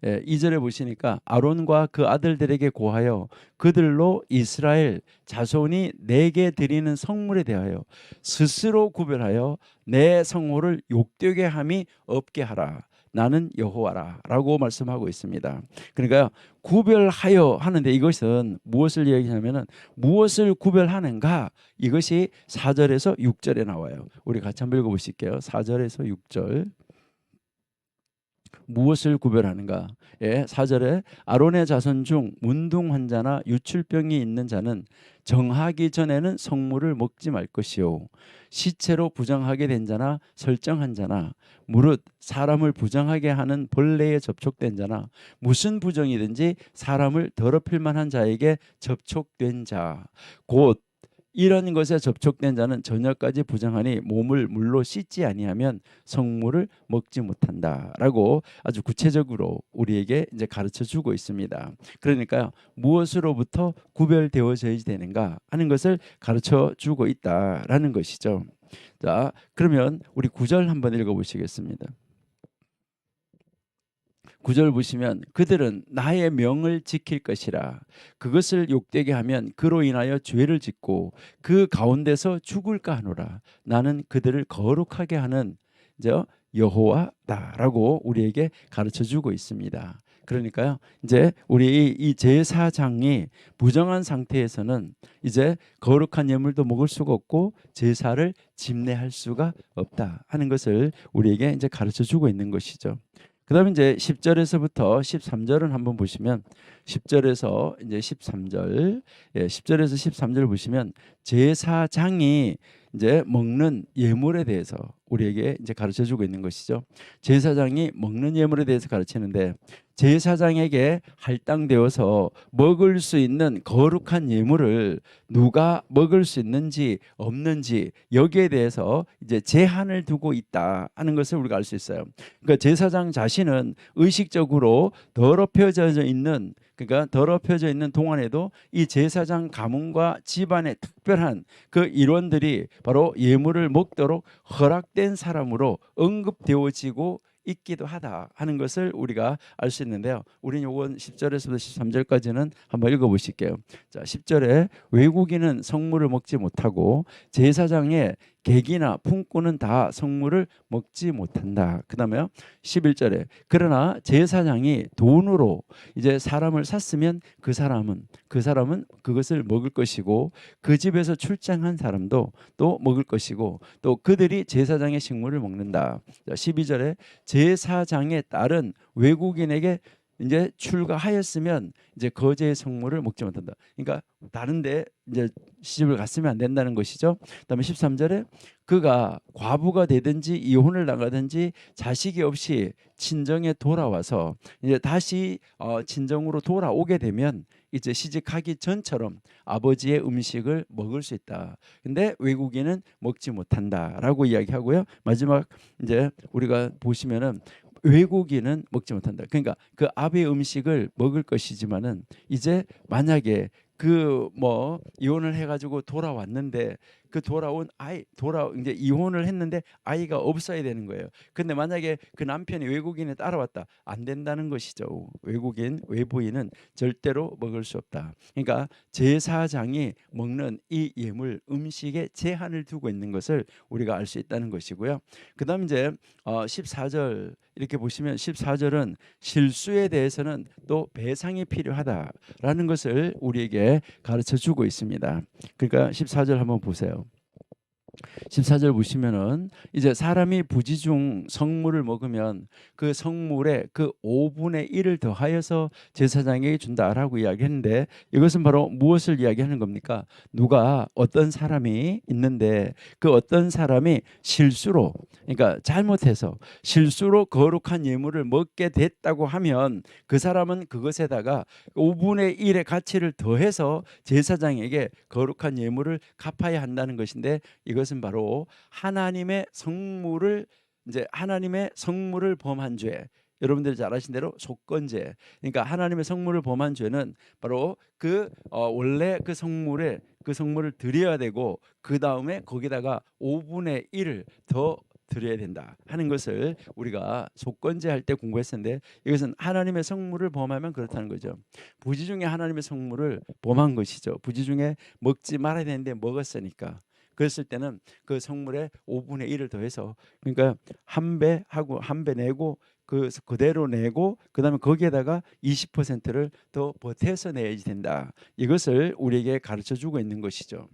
2절에 보시니까 아론과 그 아들들에게 고하여 그들로 이스라엘 자손이 내게 드리는 성물에 대하여 스스로 구별하여 내 성호를 욕되게 함이 없게 하라. 나는 여호와라 라고 말씀하고 있습니다. 그러니까 구별하여 하는데 이것은 무엇을 얘기하냐면 무엇을 구별하는가 이것이 4절에서 6절에 나와요. 우리 같이 한번 읽어보실게요. 4절에서 6절. 무엇을 구별하는가? 4절에 아론의 자손 중 문둥 환자나 유출병이 있는 자는 정하기 전에는 성물을 먹지 말 것이요 시체로 부정하게 된 자나 설정한 자나 무릇 사람을 부정하게 하는 벌레에 접촉된 자나 무슨 부정이든지 사람을 더럽힐 만한 자에게 접촉된 자 곧 이런 것에 접촉된 자는 저녁까지 부정하니 몸을 물로 씻지 아니하면 성물을 먹지 못한다라고 아주 구체적으로 우리에게 이제 가르쳐 주고 있습니다. 그러니까요, 무엇으로부터 구별되어져야 되는가 하는 것을 가르쳐 주고 있다라는 것이죠. 자, 그러면 우리 9절 한번 읽어 보시겠습니다. 9절 보시면 그들은 나의 명을 지킬 것이라 그것을 욕되게 하면 그로 인하여 죄를 짓고 그 가운데서 죽을까 하노라. 나는 그들을 거룩하게 하는 여호와다라고 우리에게 가르쳐 주고 있습니다. 그러니까요. 이제 우리 이 제사장이 부정한 상태에서는 이제 거룩한 예물도 먹을 수가 없고 제사를 집례할 수가 없다 하는 것을 우리에게 이제 가르쳐 주고 있는 것이죠. 그다음에 이제 10절에서부터 13절은 한번 보시면 10절에서 이제 13절, 10절에서 13절 보시면 제사장이 이제 먹는 예물에 대해서 우리에게 이제 가르쳐 주고 있는 것이죠. 제사장이 먹는 예물에 대해서 가르치는데 제사장에게 할당되어서 먹을 수 있는 거룩한 예물을 누가 먹을 수 있는지 없는지 여기에 대해서 이제 제한을 두고 있다 하는 것을 우리가 알 수 있어요. 그러니까 제사장 자신은 의식적으로 더럽혀져 있는 그러니까 더럽혀져 있는 동안에도 이 제사장 가문과 집안의 특별한 그 일원들이 바로 예물을 먹도록 허락된 사람으로 언급되어지고 있기도 하다 하는 것을 우리가 알 수 있는데요. 우리는 요건 10절에서부터 13절까지는 한번 읽어 보실게요. 자, 10절에 외국인은 성물을 먹지 못하고 제사장의 객이나 품꾼은 다 성물을 먹지 못한다. 그다음에요. 11절에 그러나 제사장이 돈으로 이제 사람을 샀으면 그 사람은 그것을 먹을 것이고 그 집에서 출장한 사람도 또 먹을 것이고 또 그들이 제사장의 식물을 먹는다. 자, 12절에 제사장의 딸은 외국인에게 이제 출가하였으면 이제 거제의 성물을 먹지 못한다. 그러니까 다른데 이제 시집을 갔으면 안 된다는 것이죠. 그다음에 13절에 그가 과부가 되든지 이혼을 나가든지 자식이 없이 친정에 돌아와서 이제 다시 친정으로 돌아오게 되면 이제 시집하기 전처럼 아버지의 음식을 먹을 수 있다. 근데 외국인은 먹지 못한다라고 이야기하고요. 마지막 이제 우리가 보시면은 외국인은 먹지 못한다. 그러니까 그 아베의 음식을 먹을 것이지만은 이제 만약에 그 뭐 이혼을 해가지고 돌아왔는데 그 돌아온 아이 이제 이혼을 했는데 아이가 없어야 되는 거예요. 근데 만약에 그 남편이 외국인에 따라왔다 안 된다는 것이죠. 외부인은 절대로 먹을 수 없다. 그러니까 제사장이 먹는 이 예물 음식에 제한을 두고 있는 것을 우리가 알 수 있다는 것이고요. 그다음 이제 14절 이렇게 보시면 14절은 실수에 대해서는 또 배상이 필요하다라는 것을 우리에게 가르쳐 주고 있습니다. 그러니까 14절 한번 보세요. 14절 보시면은 이제 사람이 부지중 성물을 먹으면 그 성물에 그 5분의 1을 더하여서 제사장에게 준다라고 이야기했는데 이것은 바로 무엇을 이야기하는 겁니까? 누가 어떤 사람이 있는데 그 어떤 사람이 실수로 그러니까 잘못해서 실수로 거룩한 예물을 먹게 됐다고 하면 그 사람은 그것에다가 5분의 1의 가치를 더해서 제사장에게 거룩한 예물을 갚아야 한다는 것인데 이것은 바로 하나님의 성물을 범한 죄. 여러분들이 잘 아신 대로 속건죄. 그러니까 하나님의 성물을 범한 죄는 바로 원래 그 성물을 드려야 되고 그 다음에 거기다가 5분의 1을 더 드려야 된다 하는 것을 우리가 속건제 할 때 공부했었는데 이것은 하나님의 성물을 범하면 그렇다는 거죠. 부지 중에 하나님의 성물을 범한 것이죠. 부지 중에 먹지 말아야 되는데 먹었으니까. 그랬을 때는 그 성물에 5분의 1을 더해서 그러니까 한 배 하고 한 배 내고 그대로 내고 그다음에 거기에다가 20%를 더 보태서 내야지 된다. 이것을 우리에게 가르쳐 주고 있는 것이죠.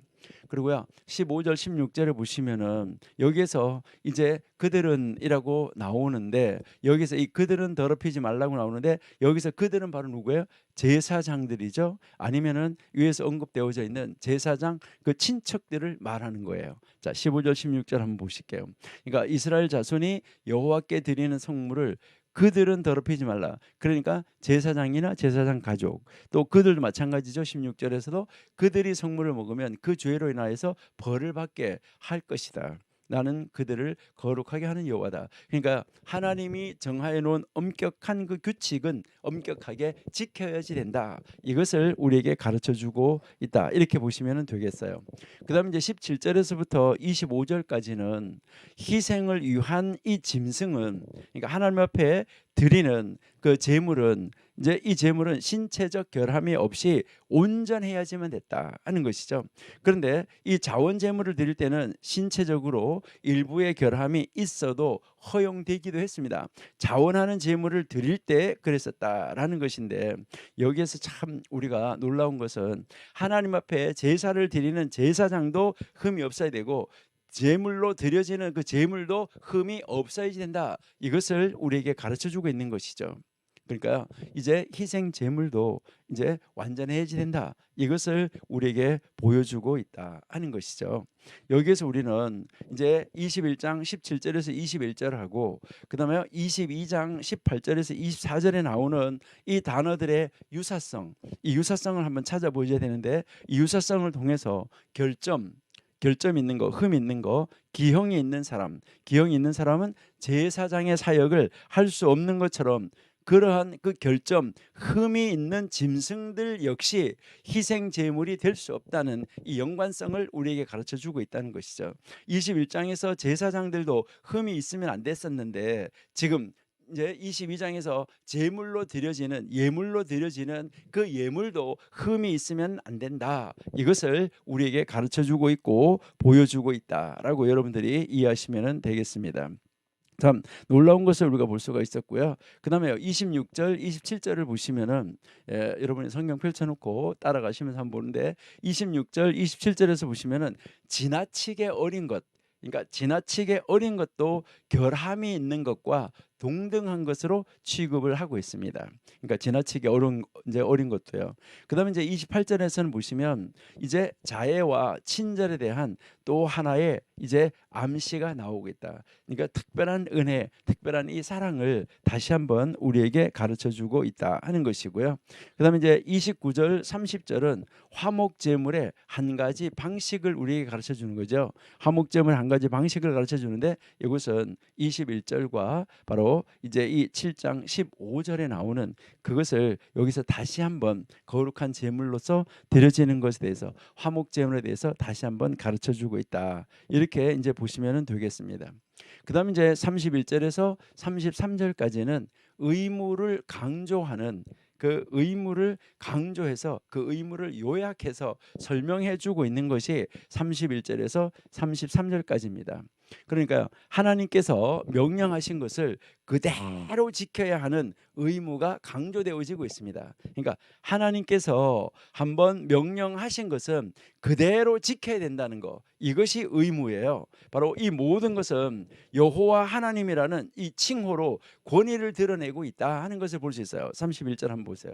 그리고요 15절 16절에 보시면은 여기에서 이제 그들은이라고 나오는데 여기서 이 그들은 더럽히지 말라고 나오는데 여기서 그들은 바로 누구예요? 제사장들이죠. 아니면은 위에서 언급되어져 있는 제사장 그 친척들을 말하는 거예요. 자 15절 16절 한번 보실게요. 그러니까 이스라엘 자손이 여호와께 드리는 성물을 그들은 더럽히지 말라. 그러니까 제사장이나 제사장 가족 또 그들도 마찬가지죠. 16절에서도 그들이 성물을 먹으면 그 죄로 인하여서 벌을 받게 할 것이다. 나는 그들을 거룩하게 하는 여호와다. 그러니까 하나님이 정하여 놓은 엄격한 그 규칙은 엄격하게 지켜야지 된다. 이것을 우리에게 가르쳐 주고 있다. 이렇게 보시면 되겠어요. 그다음 이제 17절에서부터 25절까지는 희생을 위한 이 짐승은 그러니까 하나님 앞에 드리는 그 제물은 이제 이 제물은 신체적 결함이 없이 온전해야지만 됐다 하는 것이죠. 그런데 이 자원 제물을 드릴 때는 신체적으로 일부의 결함이 있어도 허용되기도 했습니다. 자원하는 제물을 드릴 때 그랬었다라는 것인데, 여기에서 참 우리가 놀라운 것은 하나님 앞에 제사를 드리는 제사장도 흠이 없어야 되고 제물로 드려지는 그 제물도 흠이 없어야 된다. 이것을 우리에게 가르쳐 주고 있는 것이죠. 그러니까 이제 희생 제물도 이제 완전해야지 된다. 이것을 우리에게 보여주고 있다 하는 것이죠. 여기에서 우리는 이제 21장 17절에서 21절하고 그다음에 22장 18절에서 24절에 나오는 이 단어들의 유사성, 이 유사성을 한번 찾아보셔야 되는데, 이 유사성을 통해서 결점 있는 거, 흠 있는 거, 기형이 있는 사람은 제사장의 사역을 할 수 없는 것처럼 그러한 그 결점, 흠이 있는 짐승들 역시 희생 제물이 될 수 없다는 이 연관성을 우리에게 가르쳐 주고 있다는 것이죠. 21장에서 제사장들도 흠이 있으면 안 됐었는데, 지금 이제 22장에서 예물로 드려지는 그 예물도 흠이 있으면 안 된다. 이것을 우리에게 가르쳐 주고 있고 보여주고 있다라고 여러분들이 이해하시면 되겠습니다. 참 놀라운 것을 우리가 볼 수가 있었고요. 그다음에 26절, 27절을 보시면은 여러분이 성경 펼쳐놓고 따라가시면서 한번 보는데, 26절, 27절에서 보시면은 지나치게 어린 것, 그러니까 지나치게 어린 것도 결함이 있는 것과 동등한 것으로 취급을 하고 있습니다. 그러니까 지나치게 어린 것도요. 그다음에 이제 28절에서는 보시면 이제 자애와 친절에 대한 또 하나의 이제 암시가 나오고 있다. 그러니까 특별한 은혜, 특별한 이 사랑을 다시 한번 우리에게 가르쳐 주고 있다 하는 것이고요. 그다음에 이제 29절, 30절은 화목 제물의 한 가지 방식을 우리에게 가르쳐 주는 거죠. 화목 제물 한 가지 방식을 가르쳐 주는데, 이것은 21절과 바로 이제 이 7장 15절에 나오는 그것을 여기서 다시 한번 거룩한 제물로서 드려지는 것에 대해서, 화목 제물에 대해서 다시 한번 가르쳐 주고 있다. 이렇게 이제 보시면 되겠습니다. 그다음에 이제 31절에서 33절까지는 의무를 강조하는, 그 의무를 강조해서 그 의무를 요약해서 설명해 주고 있는 것이 31절에서 33절까지입니다. 그러니까 하나님께서 명령하신 것을 그대로 지켜야 하는 의무가 강조되어지고 있습니다. 그러니까 하나님께서 한번 명령하신 것은 그대로 지켜야 된다는 거, 이것이 의무예요. 바로 이 모든 것은 여호와 하나님이라는 이 칭호로 권위를 드러내고 있다 하는 것을 볼 수 있어요. 31절 한번 보세요.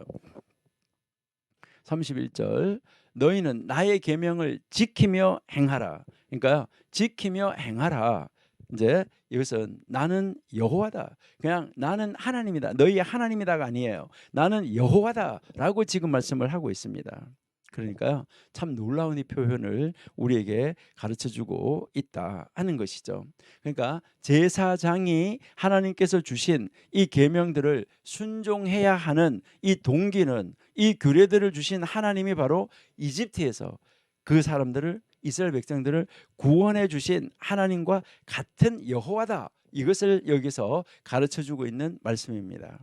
31절, 너희는 나의 계명을 지키며 행하라. 그러니까 지키며 행하라. 이제 이것은 나는 여호와다, 그냥 나는 하나님이다, 너희의 하나님이다가 아니에요. 나는 여호와다라고 지금 말씀을 하고 있습니다. 그러니까 참 놀라운 이 표현을 우리에게 가르쳐주고 있다 하는 것이죠. 그러니까 제사장이 하나님께서 주신 이 계명들을 순종해야 하는 이 동기는, 이 규례들을 주신 하나님이 바로 이집트에서 그 사람들을, 이스라엘 백성들을 구원해 주신 하나님과 같은 여호와다. 이것을 여기서 가르쳐주고 있는 말씀입니다.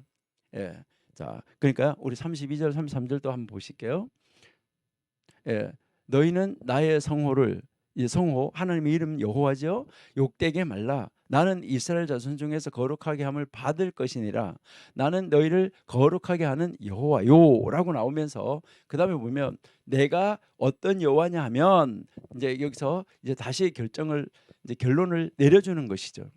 예. 자, 그러니까 우리 32절, 33절도 한번 보실게요. 예, 너희는 나의 성호를, 이 성호 하나님의 이름 여호와죠, 욕되게 말라. 나는 이스라엘 자손 중에서 거룩하게 함을 받을 것이니라. 나는 너희를 거룩하게 하는 여호와요라고 나오면서 그 다음에 보면 내가 어떤 여호와냐 하면 이제 여기서 이제 다시 결론을 내려주는 것이죠.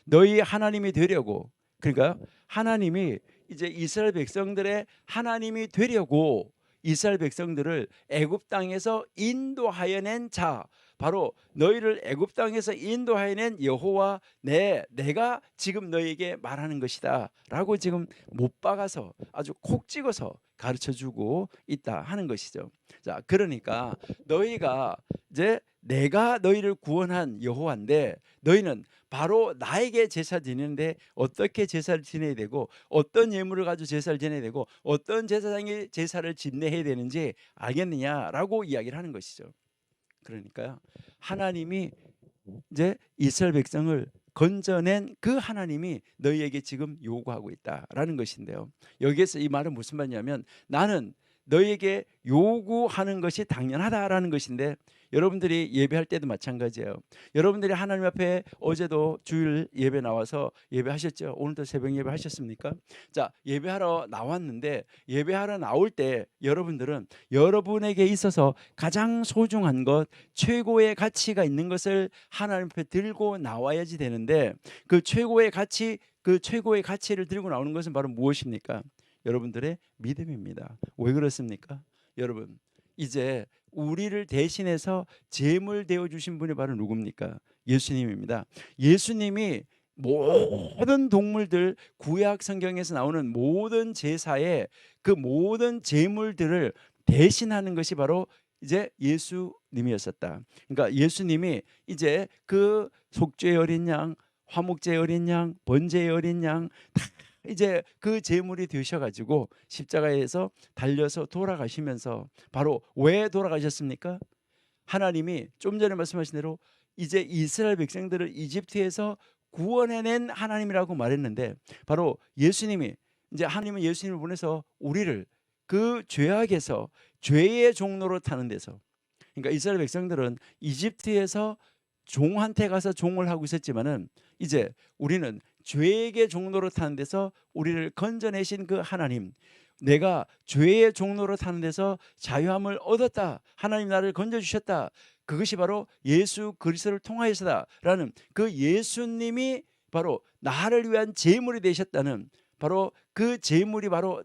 너희 하나님이 되려고, 그러니까 하나님이 이제 이스라엘 백성들의 하나님이 되려고 이스라엘 백성들을 애굽 땅에서 인도하여 낸 자, 바로 너희를 애굽 땅에서 인도하여 낸 여호와 내가 지금 너희에게 말하는 것이다라고 지금 못 박아서 아주 콕 찍어서 가르쳐주고 있다 하는 것이죠. 자, 그러니까 너희가 이제 내가 너희를 구원한 여호와인데, 너희는 바로 나에게 제사 지내는데 어떻게 제사를 지내야 되고, 어떤 예물을 가지고 제사를 지내야 되고, 어떤 제사장이 제사를 집례해야 되는지 알겠느냐라고 이야기를 하는 것이죠. 그러니까 하나님이 이제 이스라엘 백성을 건져낸 그 하나님이 너희에게 지금 요구하고 있다라는 것인데요. 여기에서 이 말은 무슨 말이냐면 나는 너희에게 요구하는 것이 당연하다라는 것인데, 여러분들이 예배할 때도 마찬가지예요. 여러분들이 하나님 앞에 어제도 주일 예배 나와서 예배하셨죠? 오늘도 새벽 예배 하셨습니까? 자, 예배하러 나왔는데 예배하러 나올 때 여러분들은 여러분에게 있어서 가장 소중한 것, 최고의 가치가 있는 것을 하나님 앞에 들고 나와야지 되는데, 그 최고의 가치, 그 최고의 가치를 들고 나오는 것은 바로 무엇입니까? 여러분들의 믿음입니다. 왜 그렇습니까? 여러분, 이제 우리를 대신해서 제물 되어 주신 분이 바로 누굽니까? 예수님입니다. 예수님이 모든 동물들, 구약 성경에서 나오는 모든 제사의 그 모든 제물들을 대신하는 것이 바로 이제 예수님이었었다. 그러니까 예수님이 이제 그 속죄의 어린 양, 화목제의 어린 양, 번제의 어린 양, 다 이제 그 제물이 되셔가지고 십자가에서 달려서 돌아가시면서, 바로 왜 돌아가셨습니까? 하나님이 좀 전에 말씀하신 대로 이제 이스라엘 백성들을 이집트에서 구원해낸 하나님이라고 말했는데, 바로 예수님이, 이제 하나님은 예수님을 보내서 우리를 그 죄악에서 죄의 종로로 타는 데서, 그러니까 이스라엘 백성들은 이집트에서 종한테 가서 종을 하고 있었지만은 이제 우리는 죄의 종로로 타는 데서 우리를 건져내신 그 하나님, 내가 죄의 종로로 타는 데서 자유함을 얻었다, 하나님 나를 건져주셨다, 그것이 바로 예수 그리스도를 통하여서다라는 그 예수님이 바로 나를 위한 제물이 되셨다는, 바로 그 제물이 바로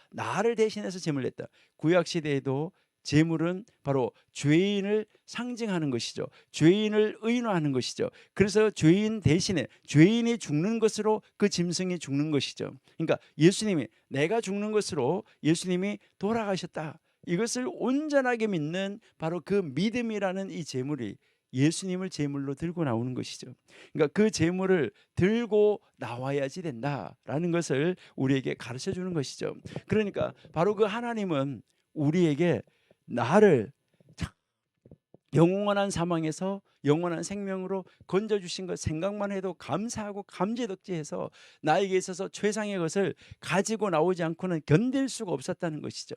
나를 대신해서 제물을 냈다. 구약 시대에도 제물은 바로 죄인을 상징하는 것이죠. 죄인을 의인화하는 것이죠. 그래서 죄인 대신에 죄인이 죽는 것으로 그 짐승이 죽는 것이죠. 그러니까 예수님이, 내가 죽는 것으로 예수님이 돌아가셨다, 이것을 온전하게 믿는 바로 그 믿음이라는 이 제물이 예수님을 제물로 들고 나오는 것이죠. 그러니까 그 제물을 들고 나와야지 된다라는 것을 우리에게 가르쳐 주는 것이죠. 그러니까 바로 그 하나님은 우리에게 나를 영원한 사망에서 영원한 생명으로 건져주신 것 생각만 해도 감사하고 감지덕지해서 나에게 있어서 최상의 것을 가지고 나오지 않고는 견딜 수가 없었다는 것이죠.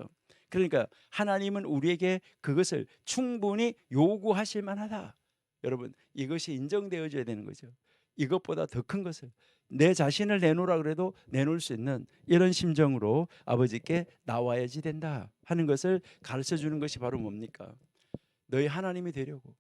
그러니까 하나님은 우리에게 그것을 충분히 요구하실 만하다. 여러분, 이것이 인정되어져야 되는 거죠. 이것보다 더 큰 것을 내 자신을 내놓으라 그래도 내놓을 수 있는 이런 심정으로 아버지께 나와야지 된다 하는 것을 가르쳐 주는 것이 바로 뭡니까? 너희 하나님이 되려고,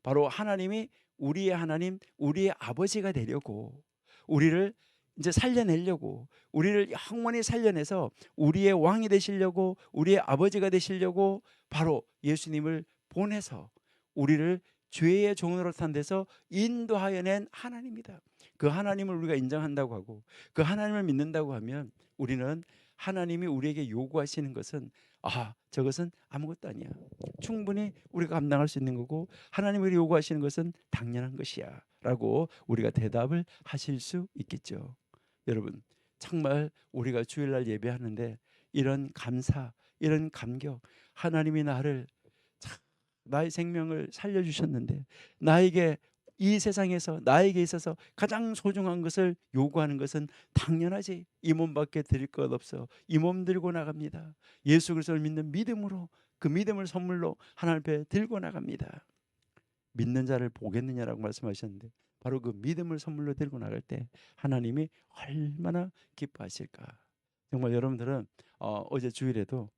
바로 하나님이 우리의 하나님, 우리의 아버지가 되려고, 우리를 이제 살려내려고, 우리를 영원히 살려내서 우리의 왕이 되시려고, 우리의 아버지가 되시려고 바로 예수님을 보내서 우리를 죄의 종으로 탄 데서 인도하여 낸 하나님이다. 그 하나님을 우리가 인정한다고 하고 그 하나님을 믿는다고 하면 우리는 하나님이 우리에게 요구하시는 것은 저것은 아무것도 아니야, 충분히 우리가 감당할 수 있는 거고 하나님이 요구하시는 것은 당연한 것이야 라고 우리가 대답을 하실 수 있겠죠. 여러분, 정말 우리가 주일날 예배하는데 이런 감사, 이런 감격, 하나님이 나의 생명을 살려주셨는데 나에게 이 세상에서 나에게 있어서 가장 소중한 것을 요구하는 것은 당연하지. 이 몸밖에 드릴 것 없어. 이 몸 들고 나갑니다. 예수 그리스도를 믿는 믿음으로, 그 믿음을 선물로 하나님 앞에 들고 나갑니다. 믿는 자를 보겠느냐라고 말씀하셨는데 바로 그 믿음을 선물로 들고 나갈 때 하나님이 얼마나 기뻐하실까. 정말 여러분들은 어제 주일에도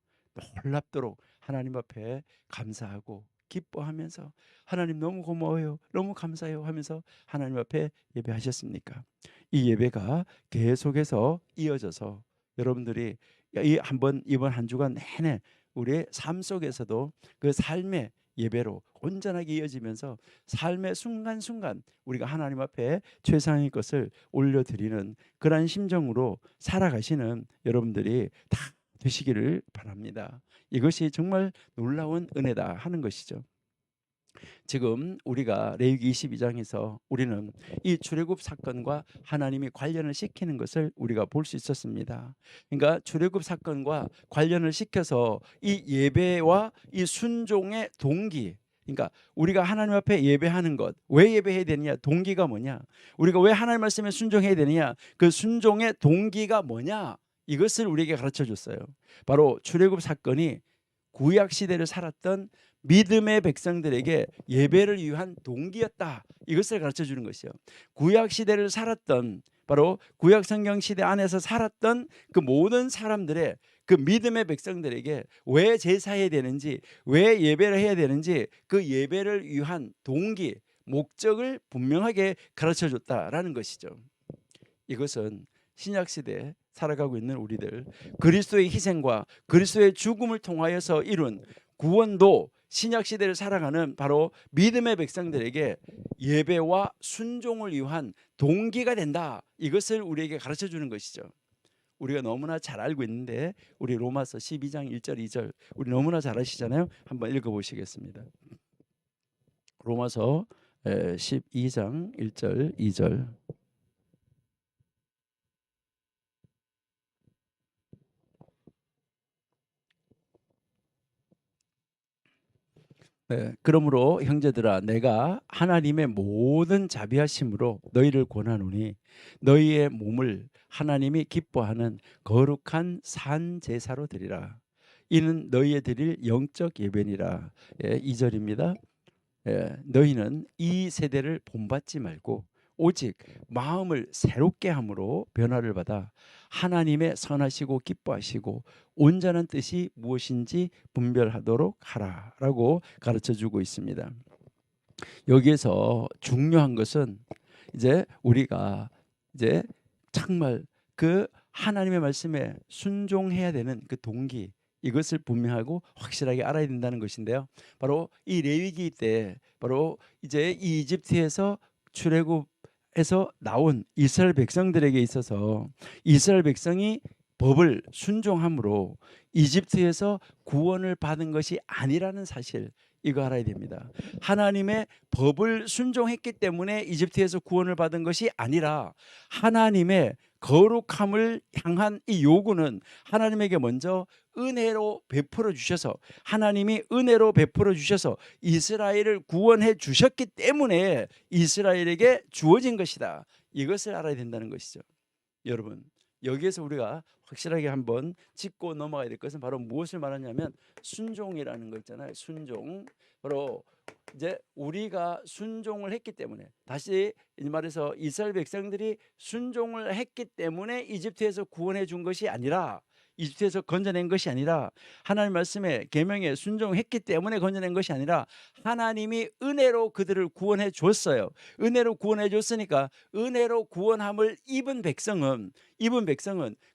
놀랍도록 하나님 앞에 감사하고 기뻐하면서 하나님 너무 고마워요, 너무 감사해요 하면서 하나님 앞에 예배하셨습니까? 이 예배가 계속해서 이어져서 여러분들이 이번 한 주간 내내 우리의 삶 속에서도 그 삶의 예배로 온전하게 이어지면서 삶의 순간순간 우리가 하나님 앞에 최상의 것을 올려드리는 그러한 심정으로 살아가시는 여러분들이 다 되시기를 바랍니다. 이것이 정말 놀라운 은혜다 하는 것이죠. 지금 우리가 레위기 22장에서 우리는 이 출애굽 사건과 하나님이 관련을 시키는 것을 우리가 볼 수 있었습니다. 그러니까 출애굽 사건과 관련을 시켜서 이 예배와 이 순종의 동기, 그러니까 우리가 하나님 앞에 예배하는 것, 왜 예배해야 되느냐, 동기가 뭐냐, 우리가 왜 하나님 말씀에 순종해야 되느냐, 그 순종의 동기가 뭐냐, 이것을 우리에게 가르쳐 줬어요. 바로 출애굽 사건이 구약 시대를 살았던 믿음의 백성들에게 예배를 위한 동기였다, 이것을 가르쳐 주는 것이요. 구약 시대를 살았던, 바로 구약 성경 시대 안에서 살았던 그 모든 사람들의, 그 믿음의 백성들에게 왜 제사해야 되는지, 왜 예배를 해야 되는지, 그 예배를 위한 동기, 목적을 분명하게 가르쳐 줬다라는 것이죠. 이것은 신약 시대에 살아가고 있는 우리들, 그리스도의 희생과 그리스도의 죽음을 통하여서 이룬 구원도 신약 시대를 살아가는 바로 믿음의 백성들에게 예배와 순종을 위한 동기가 된다, 이것을 우리에게 가르쳐 주는 것이죠. 우리가 너무나 잘 알고 있는데, 우리 로마서 12장 1절 2절 우리 너무나 잘 아시잖아요. 한번 읽어보시겠습니다. 로마서 12장 1절 2절. 네, 그러므로 형제들아, 내가 하나님의 모든 자비하심으로 너희를 권하노니 너희의 몸을 하나님이 기뻐하는 거룩한 산 제사로 드리라. 이는 너희의 드릴 영적 예배니라. 2절입니다. 너희는 이 세대를 본받지 말고 오직 마음을 새롭게 함으로 변화를 받아 하나님의 선하시고 기뻐하시고 온전한 뜻이 무엇인지 분별하도록 하라라고 가르쳐 주고 있습니다. 여기에서 중요한 것은 이제 우리가 이제 정말 그 하나님의 말씀에 순종해야 되는 그 동기, 이것을 분명하고 확실하게 알아야 된다는 것인데요. 바로 이 레위기 때, 바로 이제 이 이집트에서 출애굽에서 나온 이스라엘 백성들에게 있어서 이스라엘 백성이 법을 순종함으로 이집트에서 구원을 받은 것이 아니라는 사실, 이거 알아야 됩니다. 하나님의 법을 순종했기 때문에 이집트에서 구원을 받은 것이 아니라 하나님의 거룩함을 향한 이 요구는 하나님에게 먼저 은혜로 베풀어 주셔서, 하나님이 은혜로 베풀어 주셔서 이스라엘을 구원해 주셨기 때문에 이스라엘에게 주어진 것이다, 이것을 알아야 된다는 것이죠. 여러분, 여기에서 우리가 확실하게 한번 짚고 넘어가야 될 것은 바로 무엇을 말하냐면 순종이라는 거 있잖아요. 순종. 바로 이제 우리가 순종을 했기 때문에, 다시 말해서 이스라엘 백성들이 순종을 했기 때문에 이집트에서 구원해 준 것이 아니라, 이집트에서 건져낸 것이 아니라, 하나님 말씀에 계명에 순종했기 때문에 건져낸 것이 아니라 하나님이 은혜로 그들을 구원해 줬어요. 은혜로 구원해 줬으니까 은혜로 구원함을 입은 백성은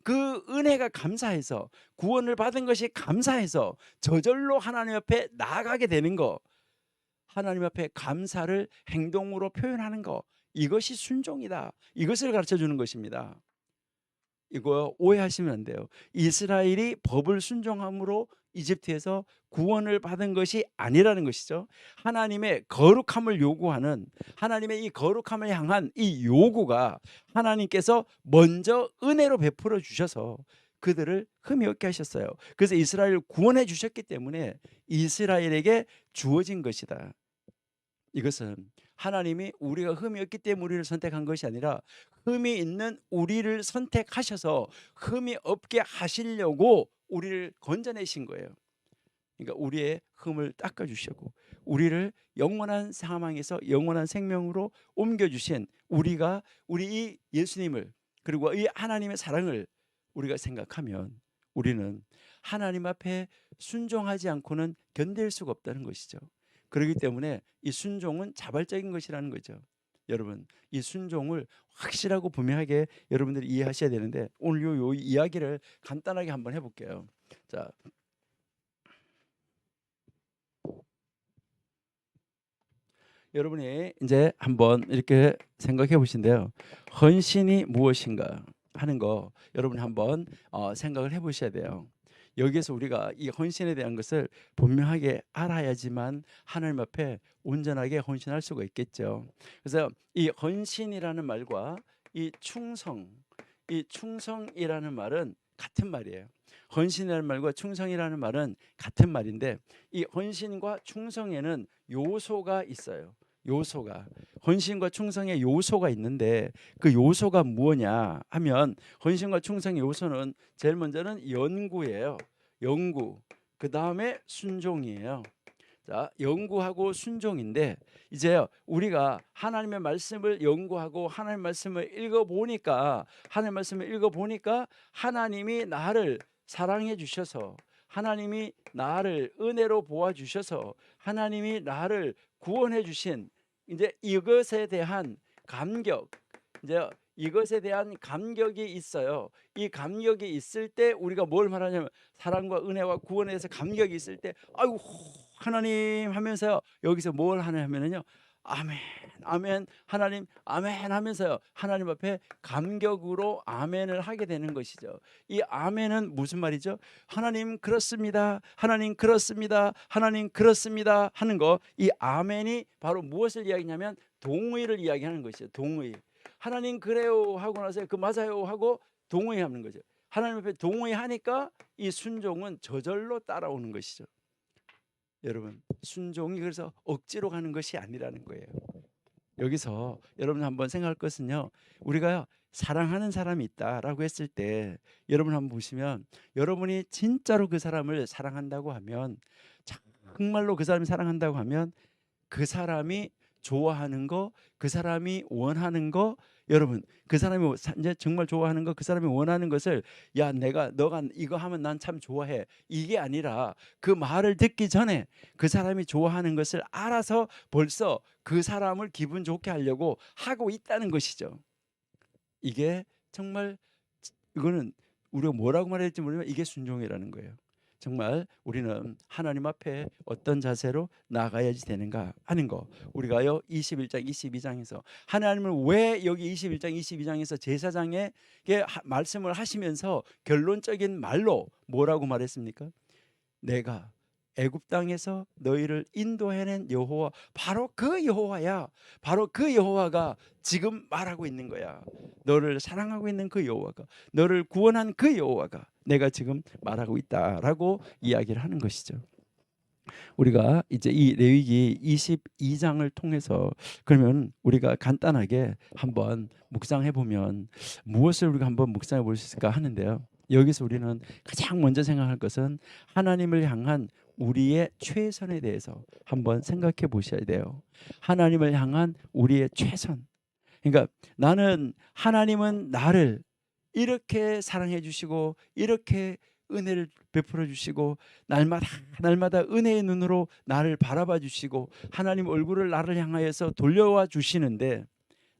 그 은혜가 감사해서, 구원을 받은 것이 감사해서 저절로 하나님 앞에 나아가게 되는 거, 하나님 앞에 감사를 행동으로 표현하는 거, 이것이 순종이다, 이것을 가르쳐 주는 것입니다. 이거 오해하시면 안 돼요. 이스라엘이 법을 순종함으로 이집트에서 구원을 받은 것이 아니라는 것이죠. 하나님의 거룩함을 요구하는, 하나님의 이 거룩함을 향한 이 요구가 하나님께서 먼저 은혜로 베풀어 주셔서 그들을 흠이 없게 하셨어요. 그래서 이스라엘을 구원해 주셨기 때문에 이스라엘에게 주어진 것이다. 이것은 하나님이 우리가 흠이 없기 때문에 우리를 선택한 것이 아니라 흠이 있는 우리를 선택하셔서 흠이 없게 하시려고 우리를 건져내신 거예요. 그러니까 우리의 흠을 닦아주시고 우리를 영원한 사망에서 영원한 생명으로 옮겨주신, 우리 이 예수님을, 그리고 이 하나님의 사랑을 우리가 생각하면 우리는 하나님 앞에 순종하지 않고는 견딜 수가 없다는 것이죠. 그렇기 때문에 이 순종은 자발적인 것이라는 거죠. 여러분, 이 순종을 확실하고 분명하게 여러분들이 이해하셔야 되는데, 오늘 요 이야기를 간단하게 한번 해볼게요. 자, 여러분이 이제 한번 이렇게 생각해 보신데요. 헌신이 무엇인가 하는 거 여러분이 한번 생각을 해 보셔야 돼요. 여기에서 우리가 이 헌신에 대한 것을 분명하게 알아야지만 하나님 앞에 온전하게 헌신할 수가 있겠죠. 그래서 이 헌신이라는 말과 이 충성이라는 말은 같은 말이에요. 헌신이라는 말과 충성이라는 말은 같은 말인데 이 헌신과 충성에는 요소가 있어요. 요소가 헌신과 충성의 요소가 있는데 그 요소가 무엇냐 하면 헌신과 충성의 요소는 제일 먼저는 연구예요. 연구. 그 다음에 순종이에요. 자, 연구하고 순종인데 이제 우리가 하나님의 말씀을 연구하고 하나님의 말씀을 읽어보니까 하나님이 나를 사랑해 주셔서 하나님이 나를 은혜로 보아 주셔서 하나님이 나를 구원해 주신 이제 이것에 대한 감격, 이제 이것에 대한 감격이 있어요. 이 감격이 있을 때 우리가 뭘 말하냐면 사랑과 은혜와 구원에 대해서 감격이 있을 때 아이고 하나님 하면서요. 여기서 뭘 하냐면요. 아멘, 아멘, 하나님, 아멘 하면서요. 하나님 앞에 감격으로 아멘을 하게 되는 것이죠. 이 아멘은 무슨 말이죠? 하나님 그렇습니다. 하나님 그렇습니다. 하나님 그렇습니다 하는 거. 이 아멘이 바로 무엇을 이야기냐면 동의를 이야기하는 것이죠. 동의. 하나님 그래요 하고 나서 그 맞아요 하고 동의하는 거죠. 하나님 앞에 동의하니까 이 순종은 저절로 따라오는 것이죠. 여러분, 순종이 그래서 억지로 가는 것이 아니라는 거예요. 여기서 여러분 한번 생각할 것은요. 우리가 사랑하는 사람이 있다라고 했을 때 여러분 한번 보시면 여러분이 진짜로 그 사람을 사랑한다고 하면 정말로 그 사람이 사랑한다고 하면 그 사람이 좋아하는 거, 그 사람이 원하는 거, 여러분 그 사람이 이제 정말 좋아하는 거, 그 사람이 원하는 것을 야 너가 이거 하면 난 참 좋아해 이게 아니라 그 말을 듣기 전에 그 사람이 좋아하는 것을 알아서 벌써 그 사람을 기분 좋게 하려고 하고 있다는 것이죠. 이게 정말 이거는 우리가 뭐라고 말해야 될지 모르지만 이게 순종이라는 거예요. 정말 우리는 하나님 앞에 어떤 자세로 나가야지 되는가 하는 거. 우리가요 21장 22장에서 하나님을 왜 여기 21장 22장에서 제사장에게 말씀을 하시면서 결론적인 말로 뭐라고 말했습니까? 내가 애굽 땅에서 너희를 인도해낸 여호와, 바로 그 여호와야. 바로 그 여호와가 지금 말하고 있는 거야. 너를 사랑하고 있는 그 여호와가, 너를 구원한 그 여호와가 내가 지금 말하고 있다라고 이야기를 하는 것이죠. 우리가 이제 이 레위기 22장을 통해서 그러면 우리가 간단하게 한번 묵상해 보면 무엇을 우리가 한번 묵상해 볼 수 있을까 하는데요. 여기서 우리는 가장 먼저 생각할 것은 하나님을 향한 우리의 최선에 대해서 한번 생각해 보셔야 돼요. 하나님을 향한 우리의 최선. 그러니까 나는 하나님은 나를 이렇게 사랑해 주시고 이렇게 은혜를 베풀어 주시고 날마다 은혜의 눈으로 나를 바라봐 주시고 하나님 얼굴을 나를 향하여서 돌려와 주시는데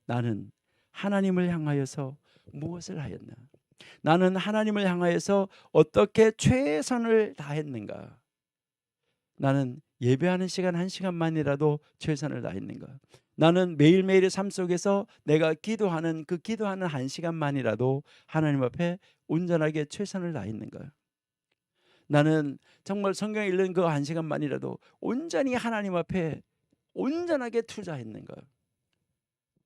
나는 하나님을 향하여서 무엇을 하였나? 나는 하나님을 향하여서 어떻게 최선을 다했는가? 나는 예배하는 시간 1시간만이라도 최선을 다했는가? 나는 매일매일의 삶 속에서 내가 기도하는 그 기도하는 1시간만이라도 하나님 앞에 온전하게 최선을 다했는가? 나는 정말 성경 읽는 그 1시간만이라도 온전히 하나님 앞에 온전하게 투자했는가?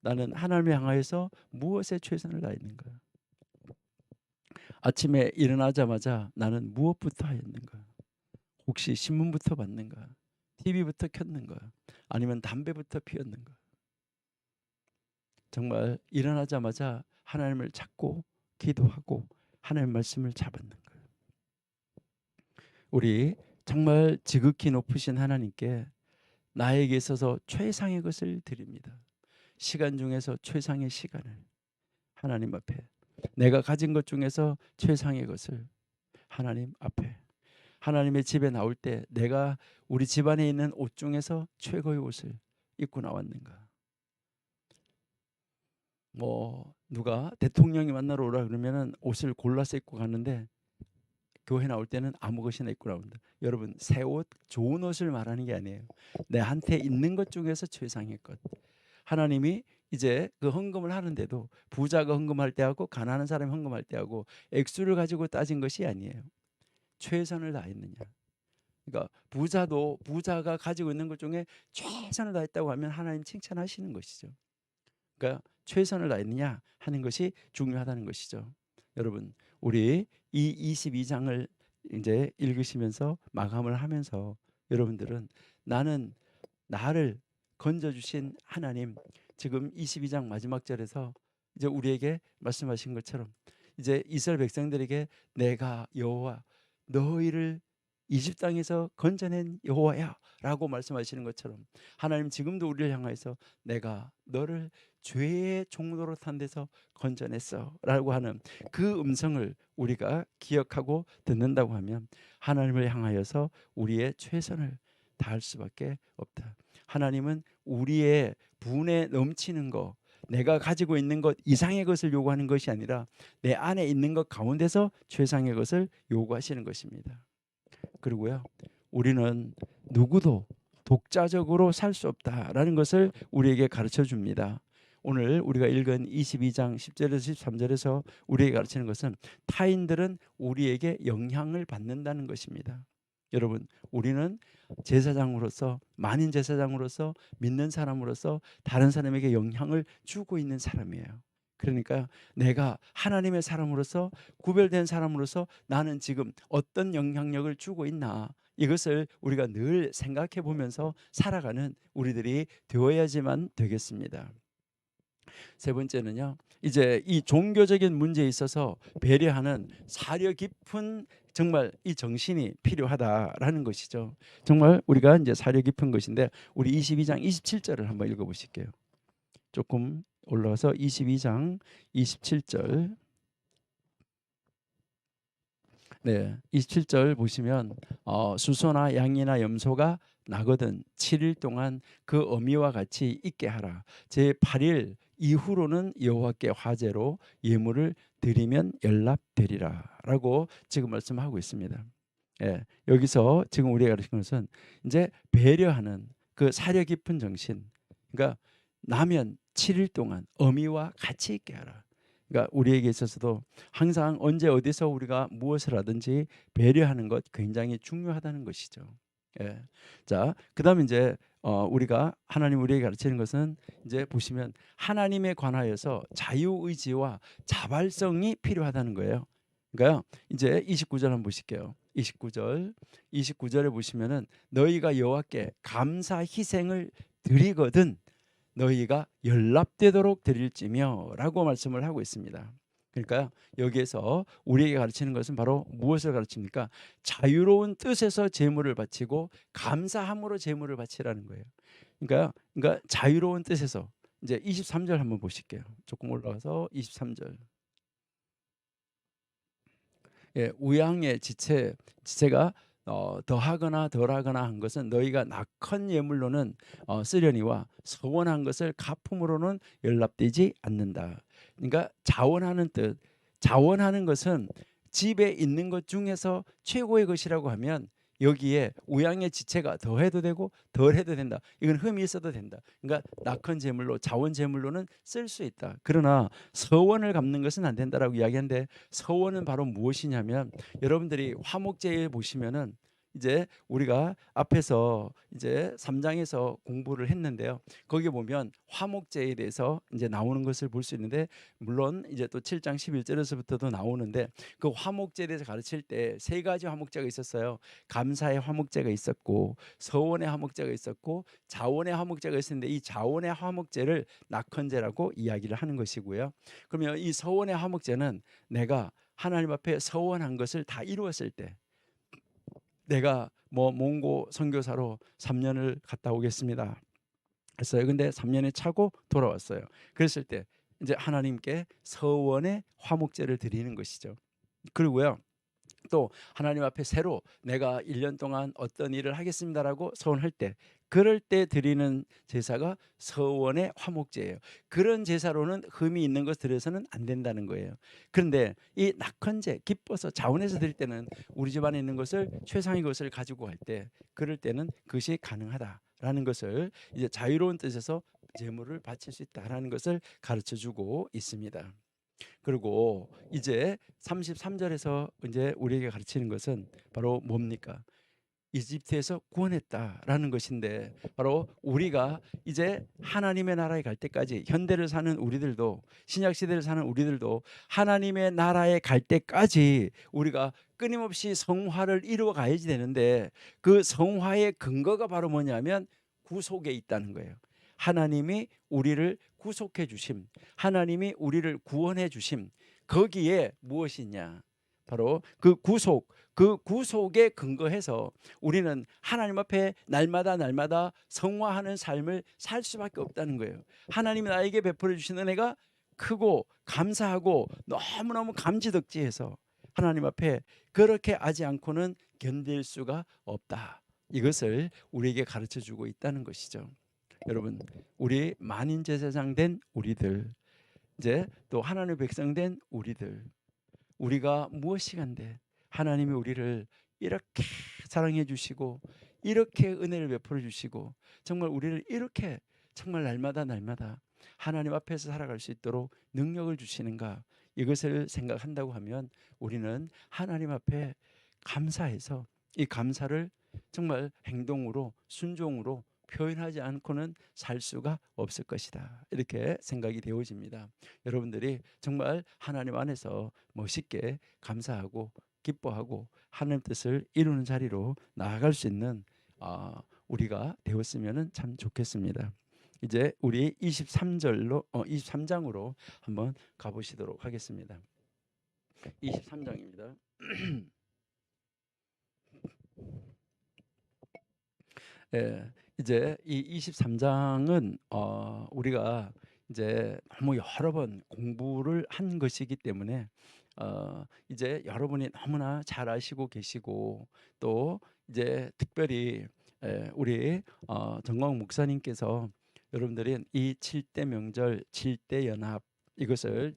나는 하나님을 향하여서 무엇에 최선을 다했는가? 아침에 일어나자마자 나는 무엇부터 하였는가? 혹시 신문부터 봤는가? TV부터 켰는가? 아니면 담배부터 피웠는가? 정말 일어나자마자 하나님을 찾고 기도하고 하나님 말씀을 잡았는가? 우리 정말 지극히 높으신 하나님께 나에게 있어서 최상의 것을 드립니다. 시간 중에서 최상의 시간을 하나님 앞에, 내가 가진 것 중에서 최상의 것을 하나님 앞에, 하나님의 집에 나올 때 내가 우리 집안에 있는 옷 중에서 최고의 옷을 입고 나왔는가? 뭐 누가 대통령이 만나러 오라 그러면은 옷을 골라서 입고 가는데 교회 나올 때는 아무 것이나 입고 나온다. 여러분, 새 옷, 좋은 옷을 말하는 게 아니에요. 내한테 있는 것 중에서 최상의 것. 하나님이 이제 그 헌금을 하는데도 부자가 헌금할 때하고 가난한 사람이 헌금할 때하고 액수를 가지고 따진 것이 아니에요. 최선을 다했느냐. 그러니까 부자가 가지고 있는 것 중에 최선을 다했다고 하면 하나님 칭찬하시는 것이죠. 그러니까 최선을 다했느냐 하는 것이 중요하다는 것이죠. 여러분, 우리 이 22장을 이제 읽으시면서 마감을 하면서 여러분들은 나는 나를 건져 주신 하나님, 지금 22장 마지막 절에서 이제 우리에게 말씀하신 것처럼 이제 이스라엘 백성들에게 내가 여호와 너희를 이집 땅에서 건져낸 여호와야라고 말씀하시는 것처럼 하나님 지금도 우리를 향하여서 내가 너를 죄의 종로로 탄 데서 건져냈어라고 하는 그 음성을 우리가 기억하고 듣는다고 하면 하나님을 향하여서 우리의 최선을 다할 수밖에 없다. 하나님은 우리의 분에 넘치는 것, 내가 가지고 있는 것 이상의 것을 요구하는 것이 아니라 내 안에 있는 것 가운데서 최상의 것을 요구하시는 것입니다. 그리고요, 우리는 누구도 독자적으로 살 수 없다라는 것을 우리에게 가르쳐 줍니다. 오늘 우리가 읽은 22장 10절에서 13절에서 우리에게 가르치는 것은 타인들은 우리에게 영향을 받는다는 것입니다. 여러분, 우리는 제사장으로서, 만인 제사장으로서, 믿는 사람으로서 다른 사람에게 영향을 주고 있는 사람이에요. 그러니까 내가 하나님의 사람으로서, 구별된 사람으로서 나는 지금 어떤 영향력을 주고 있나, 이것을 우리가 늘 생각해 보면서 살아가는 우리들이 되어야지만 되겠습니다. 세 번째는요, 이제 이 종교적인 문제에 있어서 배려하는 사려 깊은 정말 이 정신이 필요하다라는 것이죠. 정말 우리가 이제 사려 깊은 것인데 우리 22장 27절을 한번 읽어보실게요. 조금 올라와서 22장 27절. 네, 27절 보시면 수소나 양이나 염소가 나거든 7일 동안 그 어미와 같이 있게 하라. 제 8일 이후로는 여호와께 화제로 예물을 드리면 연락되리라라고 지금 말씀하고 있습니다. 예, 여기서 지금 우리가 가르친 것은 이제 배려하는 그 사려 깊은 정신. 그러니까 나면 7일 동안 어미와 같이 있게 하라. 그러니까 우리에게 있어서도 항상 언제 어디서 우리가 무엇을 하든지 배려하는 것 굉장히 중요하다는 것이죠. 예. 자, 그다음 이제 우리가 하나님 우리에게 가르치는 것은 이제 보시면 하나님에 관하여서 자유의지와 자발성이 필요하다는 거예요. 그러니까 이제 29절 한번 보실게요. 29절에 보시면은 너희가 여호와께 감사 희생을 드리거든 너희가 연락되도록 드릴지며라고 말씀을 하고 있습니다. 그러니까 여기에서 우리에게 가르치는 것은 바로 무엇을 가르칩니까? 자유로운 뜻에서 제물을 바치고 감사함으로 제물을 바치라는 거예요. 그러니까 자유로운 뜻에서 이제 23절 한번 보실게요. 조금 올라가서 23절. 예, 우양의 지체가 더하거나 덜하거나 한 것은 너희가 낙헌 예물로는 쓰려니와 서원한 것을 가품으로는 연락되지 않는다. 그러니까 자원하는 뜻, 자원하는 것은 집에 있는 것 중에서 최고의 것이라고 하면 여기에 우양의 지체가 더해도 되고 덜해도 된다. 이건 흠이 있어도 된다. 그러니까 낙헌 제물로 자원 제물로는 쓸 수 있다. 그러나 서원을 갚는 것은 안 된다라고 이야기하는데 서원은 바로 무엇이냐면 여러분들이 화목제에 보시면은 이제 우리가 앞에서 이제 3장에서 공부를 했는데요. 거기 보면 화목제에 대해서 이제 나오는 것을 볼 수 있는데 물론 이제 또 7장 11절에서부터도 나오는데 그 화목제에 대해서 가르칠 때 세 가지 화목제가 있었어요. 감사의 화목제가 있었고 서원의 화목제가 있었고 자원의 화목제가 있었는데 이 자원의 화목제를 낙헌제라고 이야기를 하는 것이고요. 그러면 이 서원의 화목제는 내가 하나님 앞에 서원한 것을 다 이루었을 때 내가 뭐 몽고 선교사로 3년을 갔다 오겠습니다 했어요. 근데 3년에 차고 돌아왔어요. 그랬을 때 이제 하나님께 서원의 화목제를 드리는 것이죠. 그리고요. 또 하나님 앞에 새로 내가 1년 동안 어떤 일을 하겠습니다라고 서원할 때 그럴 때 드리는 제사가 서원의 화목제예요. 그런 제사로는 흠이 있는 것 드려서는 안 된다는 거예요. 그런데 이 낙헌제 기뻐서 자원해서 드릴 때는 우리 집안에 있는 것을 최상의 것을 가지고 갈 때 그럴 때는 그것이 가능하다라는 것을 이제 자유로운 뜻에서 제물을 바칠 수 있다라는 것을 가르쳐 주고 있습니다. 그리고 이제 33절에서 이제 우리에게 가르치는 것은 바로 뭡니까? 이집트에서 구원했다라는 것인데, 바로 우리가 이제 하나님의 나라에 갈 때까지, 현대를 사는 우리들도, 신약 시대를 사는 우리들도 하나님의 나라에 갈 때까지 우리가 끊임없이 성화를 이루어 가야지 되는데, 그 성화의 근거가 바로 뭐냐면 구속에 있다는 거예요. 하나님이 우리를 구속해 주심, 하나님이 우리를 구원해 주심, 거기에 무엇이 있냐? 바로 그 구속에 근거해서 우리는 하나님 앞에 날마다 성화하는 삶을 살 수밖에 없다는 거예요. 하나님이 나에게 베풀어 주신 은혜가 크고 감사하고 너무너무 감지덕지해서 하나님 앞에 그렇게 하지 않고는 견딜 수가 없다. 이것을 우리에게 가르쳐 주고 있다는 것이죠. 여러분, 우리 만인 제사장 된 우리들, 이제 또 하나님의 백성 된 우리들, 우리가 무엇이간데 하나님이 우리를 이렇게 사랑해 주시고 이렇게 은혜를 베풀어 주시고 정말 우리를 이렇게 정말 날마다 하나님 앞에서 살아갈 수 있도록 능력을 주시는가, 이것을 생각한다고 하면 우리는 하나님 앞에 감사해서 이 감사를 정말 행동으로, 순종으로 표현하지 않고는 살 수가 없을 것이다, 이렇게 생각이 되어집니다. 여러분들이 정말 하나님 안에서 멋있게 감사하고 기뻐하고 하나님 뜻을 이루는 자리로 나아갈 수 있는 우리가 되었으면 참 좋겠습니다. 이제 우리 23장으로 한번 가보시도록 하겠습니다. 23장입니다. 예, 이제 이 23장은 우리가 이제 너무 여러 번 공부를 한 것이기 때문에 이제 여러분이 너무나 잘 아시고 계시고, 또 이제 특별히 우리 정광 목사님께서 여러분들이 이 7대 명절, 7대 연합, 이것을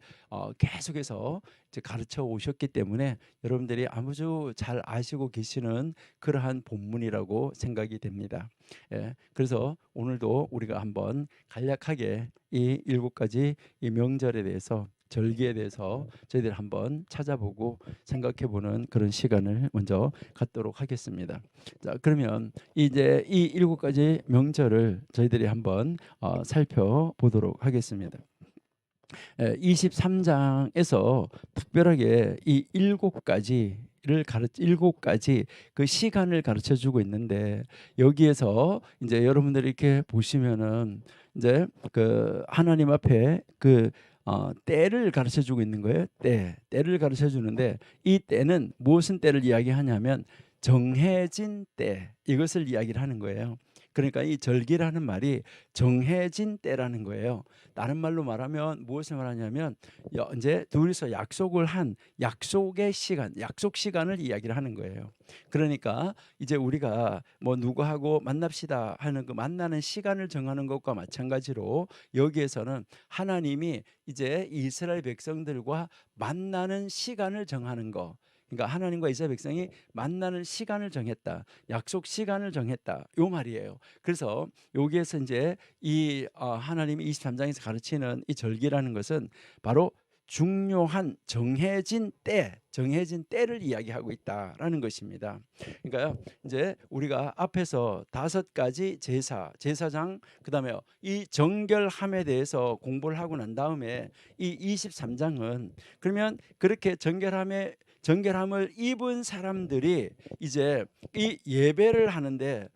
계속해서 이제 가르쳐 오셨기 때문에 여러분들이 아주 잘 아시고 계시는 그러한 본문이라고 생각이 됩니다. 그래서 오늘도 우리가 한번 간략하게 이 7가지 이 명절에 대해서, 절기에 대해서 저희들 한번 찾아보고 생각해보는 그런 시간을 먼저 갖도록 하겠습니다. 자, 그러면 이제 이 7가지 명절을 저희들이 한번 살펴보도록 하겠습니다. 23장에서 특별하게 이 7가지 그 시간을 가르쳐 주고 있는데, 여기에서 이제 여러분들이 이렇게 보시면은 이제 그 하나님 앞에 그 때를 가르쳐 주고 있는 거예요. 때를 가르쳐 주는데, 이 때는 무슨 때를 이야기하냐면 정해진 때, 이것을 이야기를 하는 거예요. 그러니까 이 절기라는 말이 정해진 때라는 거예요. 다른 말로 말하면 무엇을 말하냐면 이제 둘이서 약속을 한 약속의 시간, 약속 시간을 이야기를 하는 거예요. 그러니까 이제 우리가 뭐 누구하고 만납시다 하는 그 만나는 시간을 정하는 것과 마찬가지로, 여기에서는 하나님이 이제 이스라엘 백성들과 만나는 시간을 정하는 거, 그러니까 하나님과 이스라엘 백성이 만나는 시간을 정했다, 약속 시간을 정했다, 요 말이에요. 그래서 여기에서 이제 이 하나님이 23장에서 가르치는 이 절기라는 것은 바로 중요한 정해진 때를 이야기하고 있다라는 것입니다. 그러니까요, 이제 우리가 앞에서 5가지 제사장, 그다음에 이 정결함에 대해서 공부를 하고 난 다음에 이 23장은 그러면 그렇게 정결함을 입은 사람들이 이제 이 예배를 하는데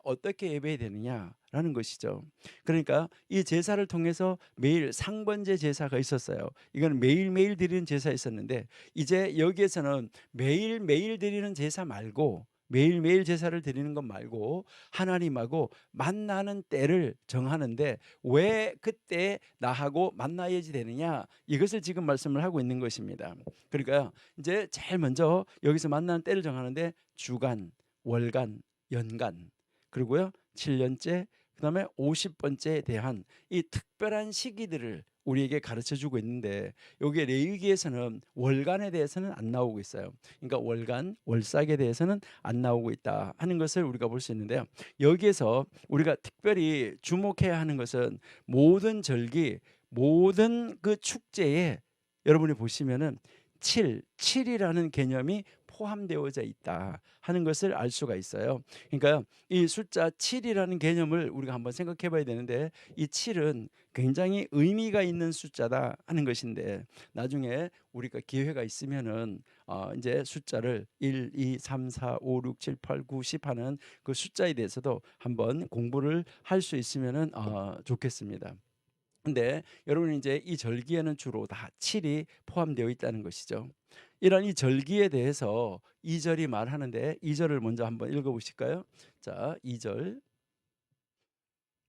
어떻게 예배해야 되느냐라는 것이죠. 그러니까 이 제사를 통해서 매일 상번제 제사가 있었어요. 이건 매일매일 드리는 제사 있었는데, 이제 여기에서는 매일매일 드리는 제사 말고, 매일매일 제사를 드리는 것 말고 하나님하고 만나는 때를 정하는데, 왜 그때 나하고 만나야지 되느냐, 이것을 지금 말씀을 하고 있는 것입니다. 그러니까 이제 제일 먼저 여기서 만나는 때를 정하는데 주간, 월간, 연간, 그리고요 7년째, 그다음에 50번째에 대한 이 특별한 시기들을 우리에게 가르쳐 주고 있는데, 여기에 레위기에서는 월간에 대해서는 안 나오고 있어요. 그러니까 월간, 월삭에 대해서는 안 나오고 있다 하는 것을 우리가 볼 수 있는데요. 여기에서 우리가 특별히 주목해야 하는 것은 모든 절기, 모든 그 축제에 여러분이 보시면은 7이라는 개념이 포함되어져 있다 하는 것을 알 수가 있어요. 그러니까 이 숫자 7이라는 개념을 우리가 한번 생각해 봐야 되는데, 이 7은 굉장히 의미가 있는 숫자다 하는 것인데, 나중에 우리가 기회가 있으면은 이제 숫자를 1, 2, 3, 4, 5, 6, 7, 8, 9, 10 하는 그 숫자에 대해서도 한번 공부를 할 수 있으면은 좋겠습니다. 근데 여러분, 이제 이 절기에는 주로 다 7이 포함되어 있다는 것이죠. 이런 이 절기에 대해서 2절이 말하는데, 2절을 먼저 한번 읽어 보실까요? 자, 2절.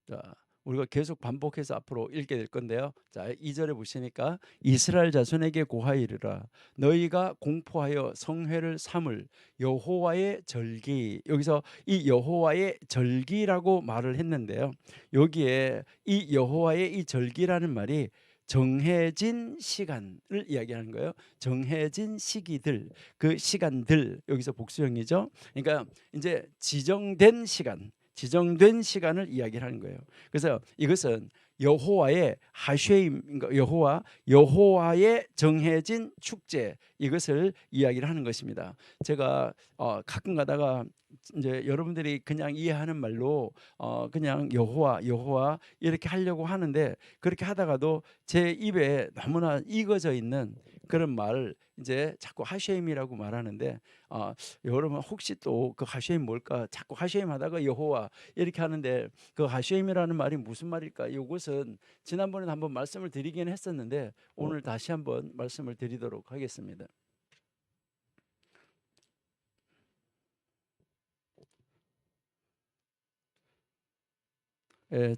자, 우리가 계속 반복해서 앞으로 읽게 될 건데요. 자, 2절에 보시니까 이스라엘 자손에게 고하이르라, 너희가 공포하여 성회를 삼을 여호와의 절기. 여기서 이 여호와의 절기라고 말을 했는데요. 여기에 이 여호와의 이 절기라는 말이 정해진 시간을 이야기하는 거예요. 정해진 시기들, 그 시간들, 여기서 복수형이죠. 그러니까 이제 지정된 시간을 이야기를 하는 거예요. 그래서 이것은 여호와의 하쉐임, 그러니까 여호와의 정해진 축제, 이것을 이야기를 하는 것입니다. 제가 가끔 가다가 이제 여러분들이 그냥 이해하는 말로 그냥 여호와 이렇게 하려고 하는데, 그렇게 하다가도 제 입에 너무나 익어져 있는 그런 말을 이제 자꾸 하쉐임이라고 말하는데, 여러분 혹시 또 그 하쉐임 뭘까? 자꾸 하쉐임 하다가 여호와 이렇게 하는데, 그 하쉐임이라는 말이 무슨 말일까? 이것은 지난번에 한번 말씀을 드리긴 했었는데, 오늘 다시 한번 말씀을 드리도록 하겠습니다.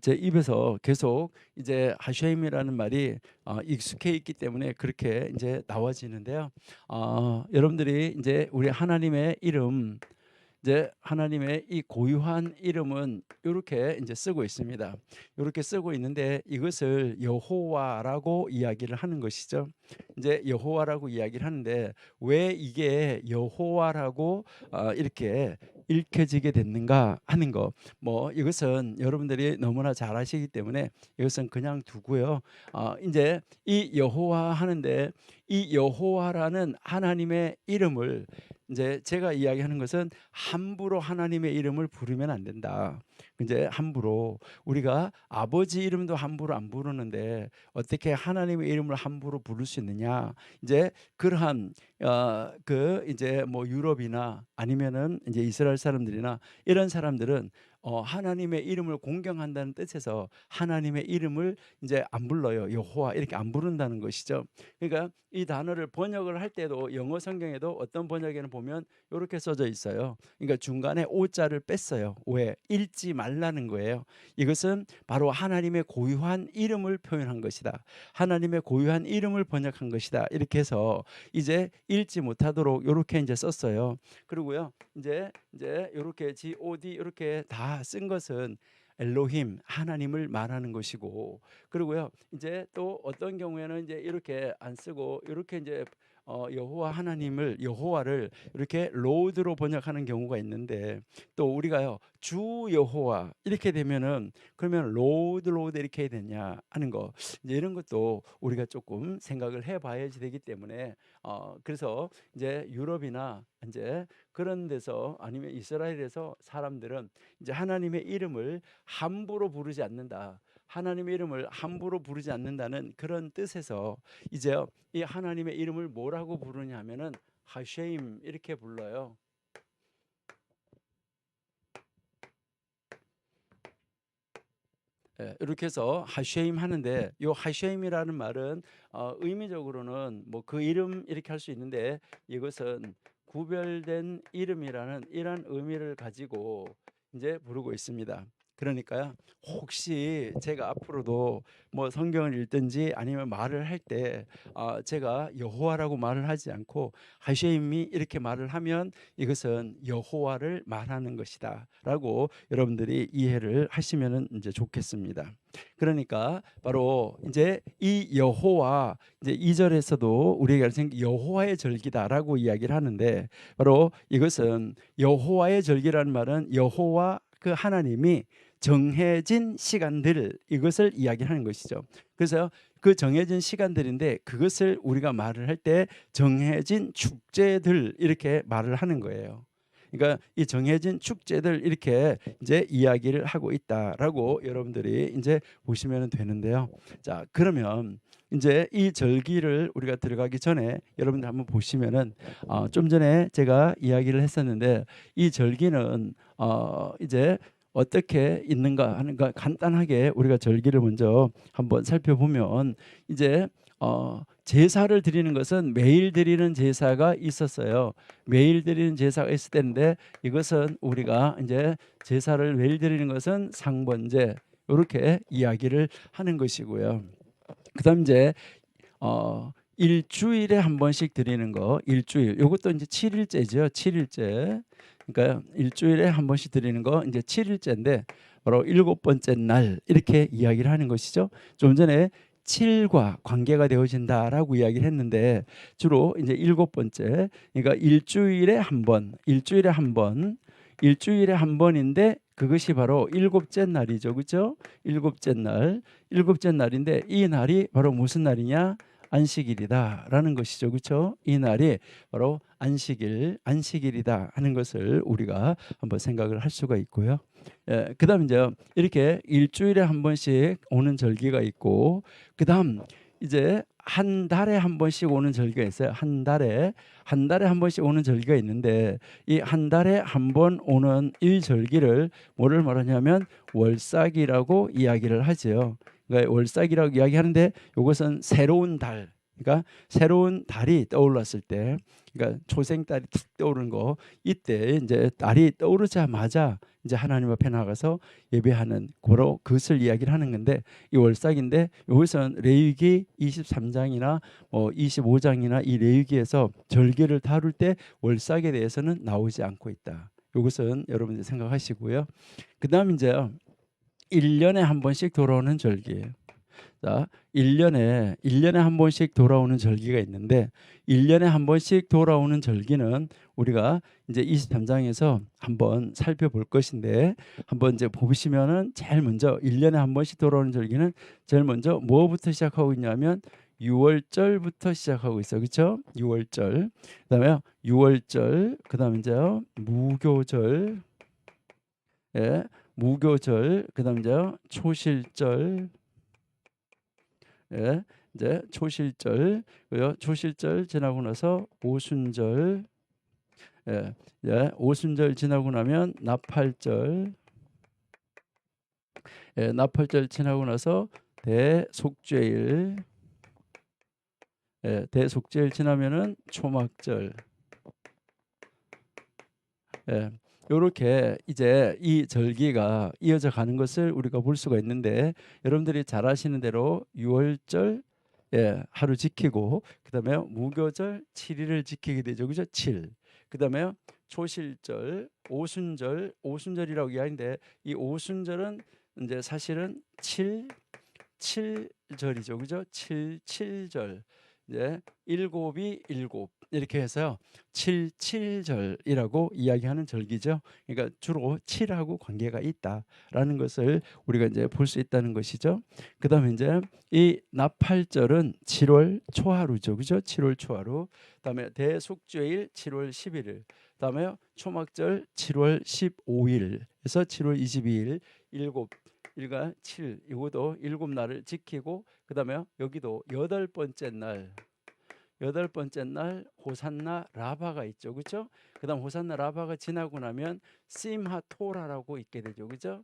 제 입에서 계속 이제 하쉐임이라는 말이 익숙해 있기 때문에 그렇게 이제 나와지는데요. 여러분들이 이제 우리 하나님의 이름, 이제 하나님의 이 고유한 이름은 이렇게 이제 쓰고 있습니다. 이렇게 쓰고 있는데, 이것을 여호와라고 이야기를 하는 것이죠. 이제 여호와라고 이야기를 하는데, 왜 이게 여호와라고 이렇게 읽혀지게 됐는가 하는 거, 뭐 이것은 여러분들이 너무나 잘 아시기 때문에 이것은 그냥 두고요. 이제 이 여호와 하는데, 이 여호와라는 하나님의 이름을, 이제 제가 이야기하는 것은 함부로 하나님의 이름을 부르면 안 된다. 이제 함부로, 우리가 아버지 이름도 함부로 안 부르는데 어떻게 하나님의 이름을 함부로 부를 수 있느냐? 이제 그러한 그 이제 뭐 유럽이나 아니면은 이제 이스라엘 사람들이나 이런 사람들은 하나님의 이름을 공경한다는 뜻에서 하나님의 이름을 이제 안 불러요. 여호와 이렇게 안 부른다는 것이죠. 그러니까 이 단어를 번역을 할 때도 영어 성경에도 어떤 번역에는 보면 이렇게 써져 있어요. 그러니까 중간에 오자를 뺐어요. 왜? 읽지 말라는 거예요. 이것은 바로 하나님의 고유한 이름을 표현한 것이다. 하나님의 고유한 이름을 번역한 것이다. 이렇게 해서 이제 읽지 못하도록 이렇게 이제 썼어요. 그리고요, 이제 이렇게 God 이렇게 다 쓴 것은 엘로힘, 하나님을 말하는 것이고, 그리고요 이제 또 어떤 경우에는 이제 이렇게 안 쓰고 이렇게 이제 여호와 하나님을, 여호와를 이렇게 로드로 번역하는 경우가 있는데, 또 우리가요 주 여호와 이렇게 되면은 그러면 로드 이렇게 해야 되냐 하는 거, 이제 이런 것도 우리가 조금 생각을 해봐야지 되기 때문에 그래서 이제 유럽이나 이제 그런 데서 아니면 이스라엘에서 사람들은 이제 하나님의 이름을 함부로 부르지 않는다. 하나님의 이름을 함부로 부르지 않는다는 그런 뜻에서 이제 이 하나님의 이름을 뭐라고 부르냐 하면은 하쉐임 이렇게 불러요. 이렇게 해서 하쉐임 하는데, 요 하쉐임이라는 말은 의미적으로는 뭐 그 이름 이렇게 할 수 있는데, 이것은 구별된 이름이라는 이런 의미를 가지고 이제 부르고 있습니다. 그러니까요, 혹시 제가 앞으로도 뭐 성경을 읽든지 아니면 말을 할 때 제가 여호와라고 말을 하지 않고 하쉐임이 이렇게 말을 하면 이것은 여호와를 말하는 것이다라고 여러분들이 이해를 하시면 이제 좋겠습니다. 그러니까 바로 이제 이 여호와, 이제 2절에서도 우리가 여호와의 절기다라고 이야기를 하는데, 바로 이것은 여호와의 절기라는 말은 여호와 그 하나님이 정해진 시간들, 이것을 이야기하는 것이죠. 그래서 그 정해진 시간들인데 그것을 우리가 말을 할 때 정해진 축제들 이렇게 말을 하는 거예요. 그러니까 이 정해진 축제들 이렇게 이제 이야기를 하고 있다라고 여러분들이 이제 보시면 되는데요. 자, 그러면 이제 이 절기를 우리가 들어가기 전에 여러분들 한번 보시면은 좀 전에 제가 이야기를 했었는데 이 절기는 이제 어떻게 있는가 하는 거 간단하게 우리가 절기를 먼저 한번 살펴보면 이제 제사를 드리는 것은 매일 드리는 제사가 있었어요. 매일 드리는 제사가 있을 때인데 이것은 우리가 이제 제사를 매일 드리는 것은 상번제 이렇게 이야기를 하는 것이고요. 그다음 이제 일주일에 한 번씩 드리는 거 일주일 이것도 이제 7일째죠. 7일째. 그러니까 일주일에 한 번씩 드리는 거 이제 7일째인데 바로 일곱 번째 날 이렇게 이야기를 하는 것이죠. 좀 전에 7과 관계가 되어진다라고 이야기를 했는데 주로 이제 일곱 번째 그러니까 일주일에 한 번, 일주일에 한 번, 일주일에 한 번인데 그것이 바로 일곱째 날이죠. 그렇죠? 일곱째 날. 일곱째 날인데 이 날이 바로 무슨 날이냐? 안식일이다라는 것이죠. 그렇죠? 이 날이 바로 안식일이다 하는 것을 우리가 한번 생각을 할 수가 있고요. 그다음 이제 이렇게 일주일에 한 번씩 오는 절기가 있고 그다음 이제 한 달에 한 번씩 오는 절기가 있어요. 한 달에 한 번씩 오는 절기가 있는데 이 한 달에 한 번 오는 이 절기를 뭐를 말하냐면 월삭이라고 이야기를 하죠. 그러니까 월삭이라고 이야기하는데 이것은 새로운 달, 그러니까 새로운 달이 떠올랐을 때, 그러니까 초생달이 툭 떠오르는 거 이때 이제 달이 떠오르자마자 이제 하나님 앞에 나가서 예배하는 바로 그것을 이야기를 하는 건데 이 월삭인데 이것은 레위기 23장이나 25장이나 이 레위기에서 절기를 다룰 때 월삭에 대해서는 나오지 않고 있다. 이것은 여러분들 생각하시고요. 그다음 이제 1년에 한 번씩 돌아오는 절기예요. 자, 1년에 한 번씩 돌아오는 절기가 있는데 1년에 한 번씩 돌아오는 절기는 우리가 이제 23장에서 한번 살펴볼 것인데 한번 이제 보시면은 제일 먼저 1년에 한 번씩 돌아오는 절기는 제일 먼저 뭐부터 시작하고 있냐면 6월절부터 시작하고 있어요. 그렇죠? 6월절. 그다음에 6월절. 그다음에 이제 무교절. 예. 무교절. 그다음에 이제 초실절. 예, 이제 초실절, 그리고 초실절 지나고 나서 오순절, 오순절 지나고 나면 나팔절, 나팔절 지나고 나서 대속죄일, 대속죄일 지나면은 초막절, 이렇게 이제 이 절기가 이어져 가는 것을 우리가 볼 수가 있는데 여러분들이 잘 아시는 대로 6월절 하루 지키고 그다음에 무교절 7일을 지키게 되죠. 그죠? 7. 그다음에 초실절, 오순절이라고 이야기하는데 이 오순절은 이제 사실은 7절이죠. 그죠? 7절. 이제 일곱이 일곱 이렇게 해서 77절이라고 이야기하는 절기죠. 그러니까 주로 7하고 관계가 있다라는 것을 우리가 이제 볼 수 있다는 것이죠. 그다음에 이제 이 나팔절은 7월 초하루죠. 그죠? 7월 초하루. 그다음에 대속죄일 7월 11일. 그다음에 초막절 7월 15일에서 7월 22일 일곱 일과 7 이것도 일곱 날을 지키고 그다음에 여기도 여덟 번째 날 호산나 라바가 있죠. 그렇죠? 그다음 호산나 라바가 지나고 나면 심하토라라고 있게 되죠. 그렇죠?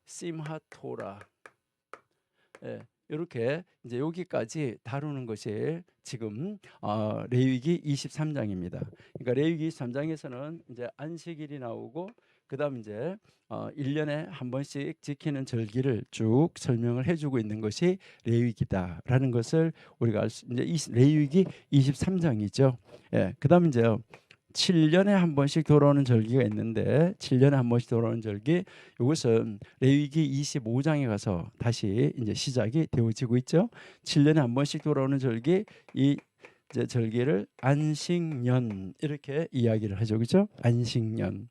심하토라. 이렇게 이제 여기까지 다루는 것이 지금 레위기 23장입니다. 그러니까 레위기 23장에서는 이제 안식일이 나오고 그다음 이제 1년에 한 번씩 지키는 절기를 쭉 설명을 해주고 있는 것이 레위기다라는 것을 우리가 이제 레위기 23장이죠. 그다음 이제요. 7년에 한 번씩 돌아오는 절기가 있는데 7년에 한 번씩 돌아오는 절기 이것은 레위기 25장에 가서 다시 이제 시작이 되어지고 있죠. 7년에 한 번씩 돌아오는 절기 이 이제 절기를 안식년 이렇게 이야기를 하죠. 그렇죠? 안식년.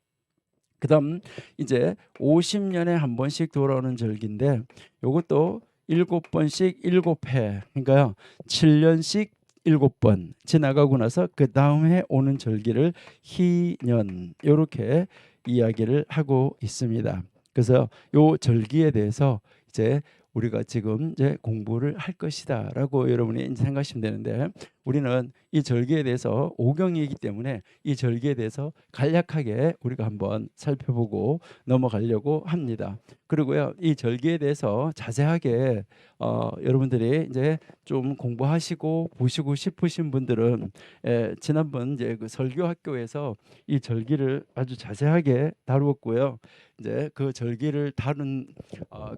그다음 이제 50년에 한 번씩 돌아오는 절기인데 이것도 7번씩 7해, 그러니까요 7년씩 7번 지나가고 나서 그 다음 해 오는 절기를 희년, 이렇게 이야기를 하고 있습니다. 그래서 요 절기에 대해서 이제 우리가 지금 이제 공부를 할 것이다라고 여러분이 생각하시면 되는데, 우리는 이 절기에 대해서 오경이기 때문에 이 절기에 대해서 간략하게 우리가 한번 살펴보고 넘어가려고 합니다. 그리고요, 이 절기에 대해서 자세하게 여러분들이 이제 좀 공부하시고 보시고 싶으신 분들은 지난번 이제 그 설교학교에서 이 절기를 아주 자세하게 다루었고요. 이제 그 절기를 다룬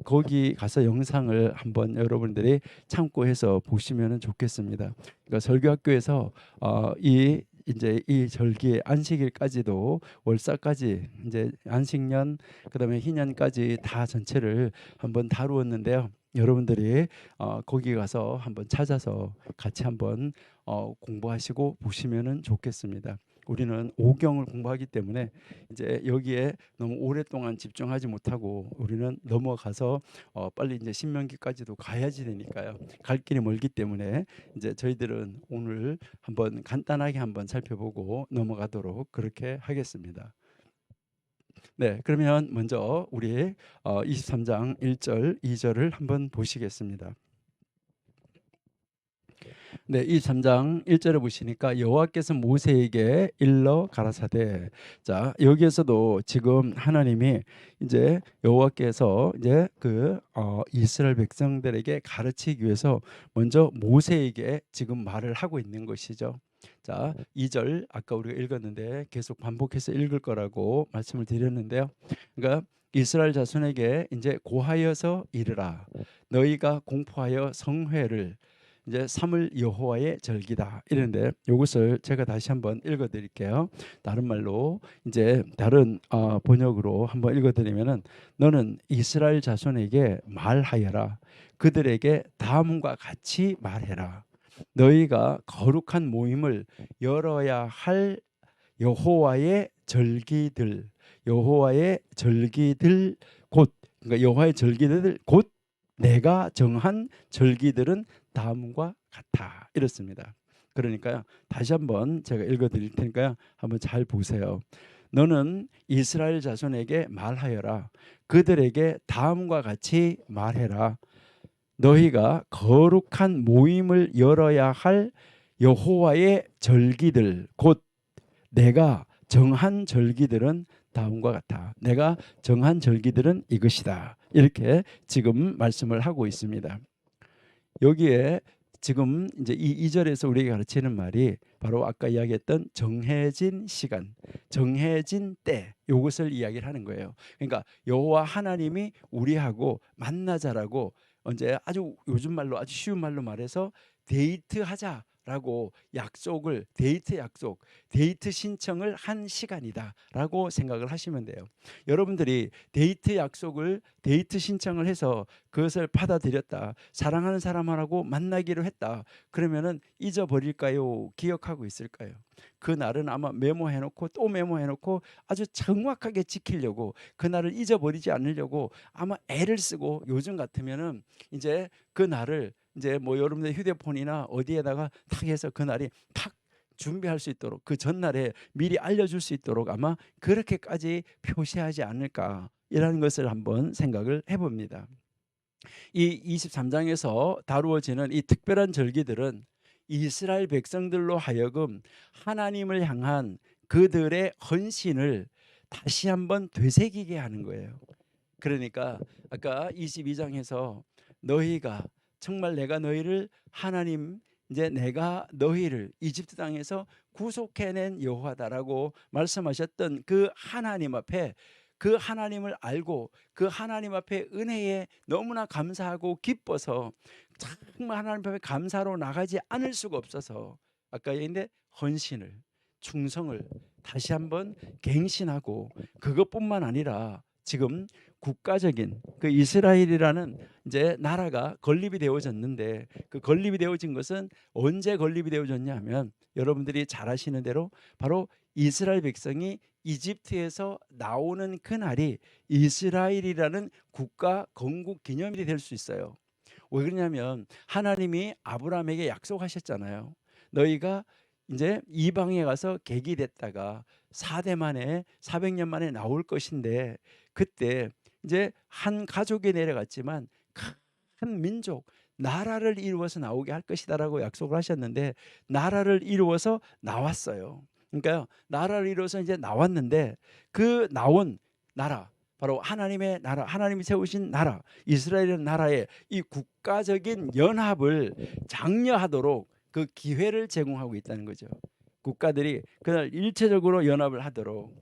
거기 가서 영상을 한번 여러분들이 참고해서 보시면 좋겠습니다. 그러니까 설교학교에서 이 이제 이 절기 안식일까지도 월사까지 이제 안식년 그다음에 희년까지 다 전체를 한번 다루었는데요. 여러분들이 거기 가서 한번 찾아서 같이 한번 공부하시고 보시면은 좋겠습니다. 우리는 오경을 공부하기 때문에 이제 여기에 너무 오랫동안 집중하지 못하고 우리는 넘어가서 빨리 이제 신명기까지도 가야지 되니까요. 갈 길이 멀기 때문에 이제 저희들은 오늘 한번 간단하게 한번 살펴보고 넘어가도록 그렇게 하겠습니다. 네, 그러면 먼저 우리 23장 1절, 2절을 한번 보시겠습니다. 네, 이 3장 1절에 보시니까 여호와께서 모세에게 일러 가라사대. 자, 여기에서도 지금 하나님이 이제 여호와께서 이제 그 이스라엘 백성들에게 가르치기 위해서 먼저 모세에게 지금 말을 하고 있는 것이죠. 자, 2절 아까 우리가 읽었는데 계속 반복해서 읽을 거라고 말씀을 드렸는데요. 그러니까 이스라엘 자손에게 이제 고하여서 이르라. 너희가 공포하여 성회를 이제 삼을 여호와의 절기다 이런데, 이것을 제가 다시 한번 읽어드릴게요. 다른 말로 이제 다른 번역으로 한번 읽어드리면은, 너는 이스라엘 자손에게 말하여라. 그들에게 다음과 같이 말해라. 너희가 거룩한 모임을 열어야 할 여호와의 절기들, 여호와의 절기들 곧, 그러니까 여호와의 절기들 곧 내가 정한 절기들은 다음과 같아 이렇습니다. 그러니까요, 다시 한번 제가 읽어드릴 테니까요, 한번 잘 보세요. 너는 이스라엘 자손에게 말하여라. 그들에게 다음과 같이 말해라. 너희가 거룩한 모임을 열어야 할 여호와의 절기들 곧 내가 정한 절기들은 다음과 같아. 내가 정한 절기들은 이것이다. 이렇게 지금 말씀을 하고 있습니다. 여기에 지금 이제 이 2절에서 우리에게 가르치는 말이 바로 아까 이야기했던 정해진 시간, 정해진 때, 이것을 이야기를 하는 거예요. 그러니까 여호와 하나님이 우리하고 만나자라고, 언제 아주 요즘 말로 아주 쉬운 말로 말해서 데이트하자라고 약속을, 데이트 약속, 데이트 신청을 한 시간이다라고 생각을 하시면 돼요. 여러분들이 데이트 약속을, 데이트 신청을 해서 그것을 받아들였다, 사랑하는 사람하고 만나기로 했다, 그러면은 잊어버릴까요? 기억하고 있을까요? 그 날은 아마 메모해놓고 또 메모해놓고 아주 정확하게 지키려고, 그 날을 잊어버리지 않으려고 아마 애를 쓰고, 요즘 같으면은 이제 그 날을 이제 뭐 여러분들 휴대폰이나 어디에다가 탁 해서 그 날이 탁 준비할 수 있도록, 그 전날에 미리 알려줄 수 있도록 아마 그렇게까지 표시하지 않을까, 이라는 것을 한번 생각을 해봅니다. 이 23장에서 다루어지는 이 특별한 절기들은 이스라엘 백성들로 하여금 하나님을 향한 그들의 헌신을 다시 한번 되새기게 하는 거예요. 그러니까 아까 22장에서 너희가 정말 내가 너희를 하나님, 이제 내가 너희를 이집트 땅에서 구속해낸 여호와다라고 말씀하셨던 그 하나님 앞에, 그 하나님을 알고 그 하나님 앞에 은혜에 너무나 감사하고 기뻐서 정말 하나님 앞에 감사로 나가지 않을 수가 없어서 아까 얘기했는데 헌신을, 충성을 다시 한번 갱신하고, 그것뿐만 아니라 지금 국가적인 그 이스라엘이라는 이제 나라가 건립이 되어졌는데, 그 건립이 되어진 것은 언제 건립이 되어졌냐 하면, 여러분들이 잘 아시는 대로 바로 이스라엘 백성이 이집트에서 나오는 그날이 이스라엘이라는 국가 건국 기념일이 될 수 있어요. 왜 그러냐면 하나님이 아브라함에게 약속하셨잖아요. 너희가 이제 이방에 가서 객이 됐다가 400년 만에 나올 것인데, 그때 이제 한 가족이 내려갔지만 큰 민족, 나라를 이루어서 나오게 할 것이다라고 약속을 하셨는데, 나라를 이루어서 나왔어요. 그러니까 나라를 이루어서 이제 나왔는데, 그 나온 나라, 바로 하나님의 나라, 하나님이 세우신 나라, 이스라엘의 나라의 이 국가적인 연합을 장려하도록 그 기회를 제공하고 있다는 거죠. 국가들이 그날 일체적으로 연합을 하도록.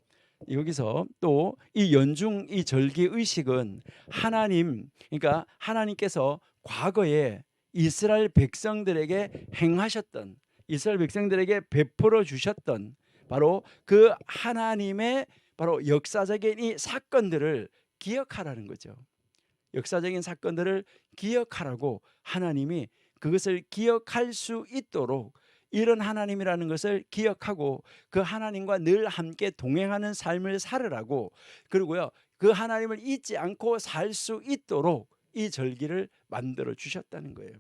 여기서 또 이 연중 이 절기 의식은 하나님, 그러니까 하나님께서 과거에 이스라엘 백성들에게 행하셨던, 이스라엘 백성들에게 베풀어 주셨던 바로 그 하나님의 바로 역사적인 이 사건들을 기억하라는 거죠. 역사적인 사건들을 기억하라고 하나님이 그것을 기억할 수 있도록, 이런 하나님이라는 것을 기억하고 그 하나님과 늘 함께 동행하는 삶을 살으라고, 그리고요 그 하나님을 잊지 않고 살 수 있도록 이 절기를 만들어 주셨다는 거예요.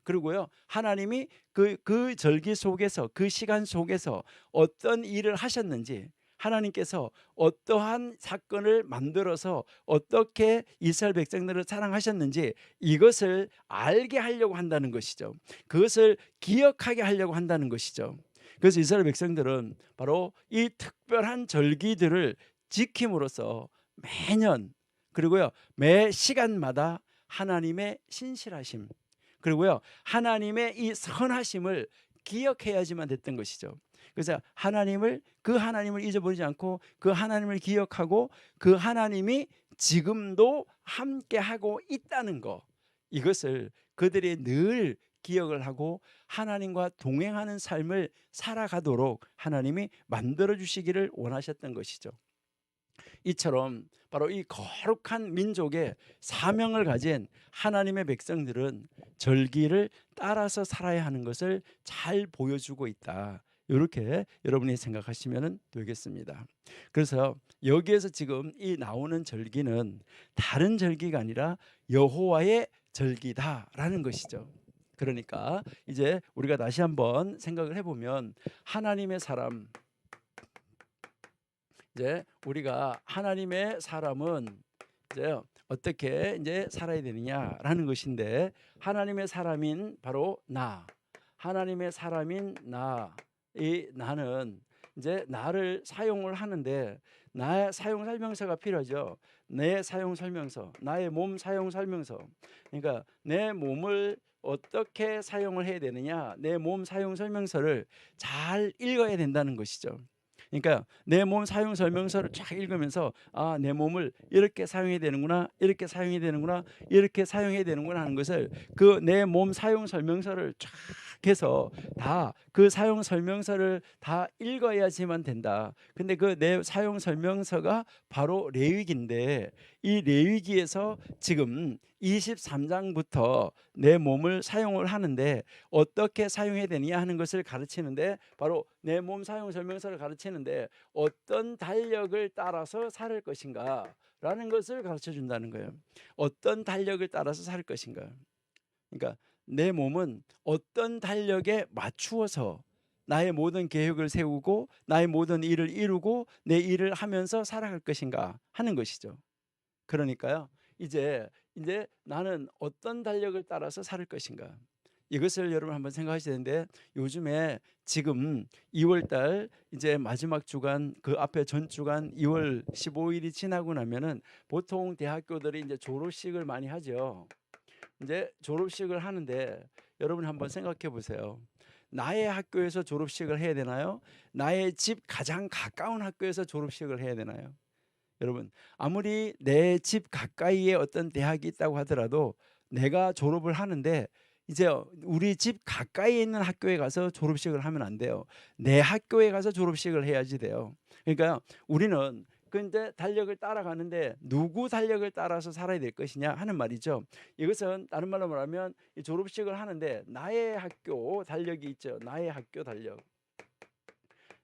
그리고요 하나님이 그 절기 속에서, 그 시간 속에서 어떤 일을 하셨는지, 하나님께서 어떠한 사건을 만들어서 어떻게 이스라엘 백성들을 사랑하셨는지, 이것을 알게 하려고 한다는 것이죠. 그것을 기억하게 하려고 한다는 것이죠. 그래서 이스라엘 백성들은 바로 이 특별한 절기들을 지킴으로써 매년, 그리고요 매 시간마다 하나님의 신실하심, 그리고요 하나님의 이 선하심을 기억해야지만 됐던 것이죠. 그래서 그 하나님을 잊어버리지 않고 그 하나님을 기억하고 그 하나님이 지금도 함께하고 있다는 것, 이것을 그들이 늘 기억을 하고 하나님과 동행하는 삶을 살아가도록 하나님이 만들어 주시기를 원하셨던 것이죠. 이처럼 바로 이 거룩한 민족의 사명을 가진 하나님의 백성들은 절기를 따라서 살아야 하는 것을 잘 보여주고 있다, 이렇게 여러분이 생각하시면 되겠습니다. 그래서 여기에서 지금 이 나오는 절기는 다른 절기가 아니라 여호와의 절기다라는 것이죠. 그러니까 이제 우리가 다시 한번 생각을 해보면, 하나님의 사람, 이제 우리가 하나님의 사람은 이제 어떻게 이제 살아야 되느냐라는 것인데, 하나님의 사람인 바로 나, 하나님의 사람인 나, 이 나는 이제 나를 사용을 하는데 나의 사용 설명서가 필요하죠. 내 사용 설명서, 나의 몸 사용 설명서. 그러니까 내 몸을 어떻게 사용을 해야 되느냐, 내 몸 사용 설명서를 잘 읽어야 된다는 것이죠. 그러니까 내 몸 사용 설명서를 쫙 읽으면서, 아, 내 몸을 이렇게 사용해야 되는구나, 이렇게 사용해야 되는구나, 이렇게 사용해야 되는구나 하는 것을, 그 내 몸 사용 설명서를 쫙 해서 다 그 사용 설명서를 다 읽어야지만 된다. 근데 그 내 사용 설명서가 바로 레위기인데, 이 레위기에서 지금 23장부터 내 몸을 사용을 하는데 어떻게 사용해야 되느냐 하는 것을 가르치는데, 바로 내 몸 사용 설명서를 가르치는데 어떤 달력을 따라서 살 것인가 라는 것을 가르쳐 준다는 거예요. 어떤 달력을 따라서 살 것인가. 그러니까 내 몸은 어떤 달력에 맞추어서 나의 모든 계획을 세우고 나의 모든 일을 이루고 내 일을 하면서 살아갈 것인가 하는 것이죠. 그러니까요 이제 나는 어떤 달력을 따라서 살 것인가, 이것을 여러분 한번 생각하셔야 되는데, 요즘에 지금 2월달 이제 마지막 주간, 그 앞에 전 주간 2월 15일이 지나고 나면은 보통 대학교들이 이제 졸업식을 많이 하죠. 이제 졸업식을 하는데 여러분 한번 생각해 보세요. 나의 학교에서 졸업식을 해야 되나요? 나의 집 가장 가까운 학교에서 졸업식을 해야 되나요? 여러분, 아무리 내 집 가까이에 어떤 대학이 있다고 하더라도 내가 졸업을 하는데 이제 우리 집 가까이에 있는 학교에 가서 졸업식을 하면 안 돼요. 내 학교에 가서 졸업식을 해야지 돼요. 그러니까 우리는 근데 달력을 따라가는데 누구 달력을 따라서 살아야 될 것이냐 하는 말이죠. 이것은 다른 말로 말하면 이 졸업식을 하는데 나의 학교 달력이 있죠. 나의 학교 달력.